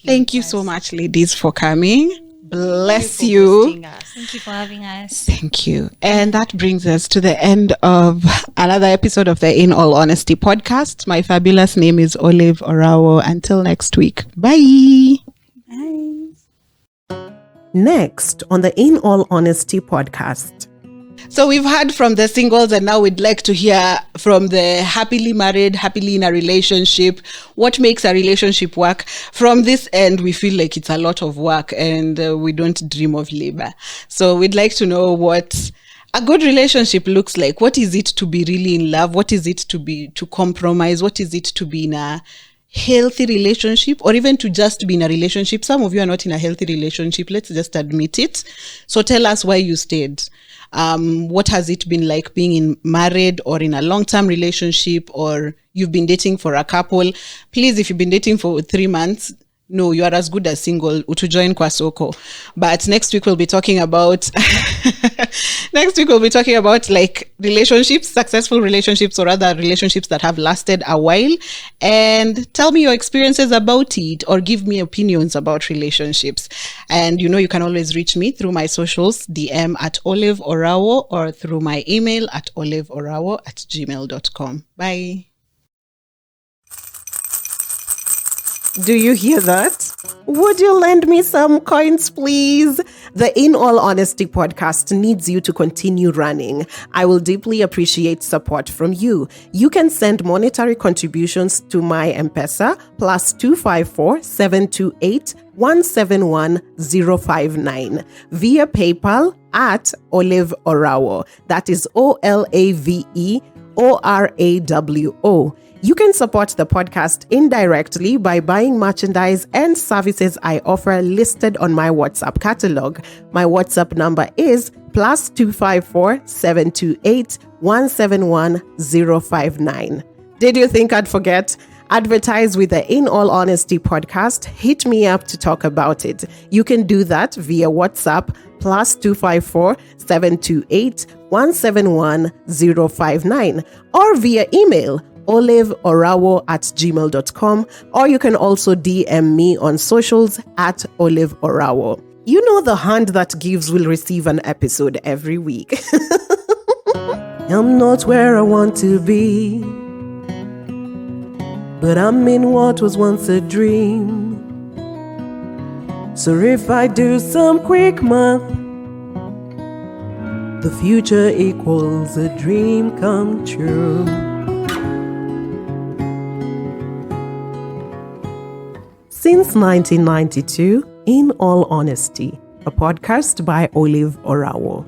Thank you so much, ladies, for coming. Bless you. Thank you for having us. Thank you. And that brings us to the end of another episode of the In All Honesty podcast. My fabulous name is OLAVEORAWO. Until next week. Bye. Next on the In All Honesty podcast. So we've heard from the singles and now we'd like to hear from the happily married, happily in a relationship. What makes a relationship work? From this end, we feel like it's a lot of work and we don't dream of labor. So we'd like to know what a good relationship looks like. What is it to be really in love? What is it to compromise? What is it to be in a healthy relationship, or even to just be in a relationship? Some of you are not in a healthy relationship. Let's just admit it. So tell us why you stayed. What has it been like being married or in a long-term relationship, or you've been dating for a couple? Please, if you've been dating for 3 months, no, you are as good as single, utujoin kwa soko. But next week we'll be talking about like relationships, successful relationships, or rather relationships that have lasted a while. And tell me your experiences about it, or give me opinions about relationships. And you can always reach me through my socials, DM at OLAVEORAWO, or through my email at OLAVEORAWO@gmail.com. Bye. Do you hear that? Would you lend me some coins, please? The In All Honesty podcast needs you to continue running. I will deeply appreciate support from you. You can send monetary contributions to my Mpesa +254 728 171 059 via PayPal at OLAVEORAWO. That is OLAVEORAWO. You can support the podcast indirectly by buying merchandise and services I offer listed on my WhatsApp catalog. My WhatsApp number is +254 728 171 059. Did you think I'd forget? Advertise with the In All Honesty podcast. Hit me up to talk about it. You can do that via WhatsApp +254 728 171 059 or via email OLAVEORAWO@gmail.com, or you can also DM me on socials at OLAVEORAWO. You know, the hand that gives will receive an episode every week. I'm not where I want to be, but I'm in what was once a dream. So if I do some quick math, the future equals a dream come true. Since 1992, In All Honesty, a podcast by OLAVEORAWO.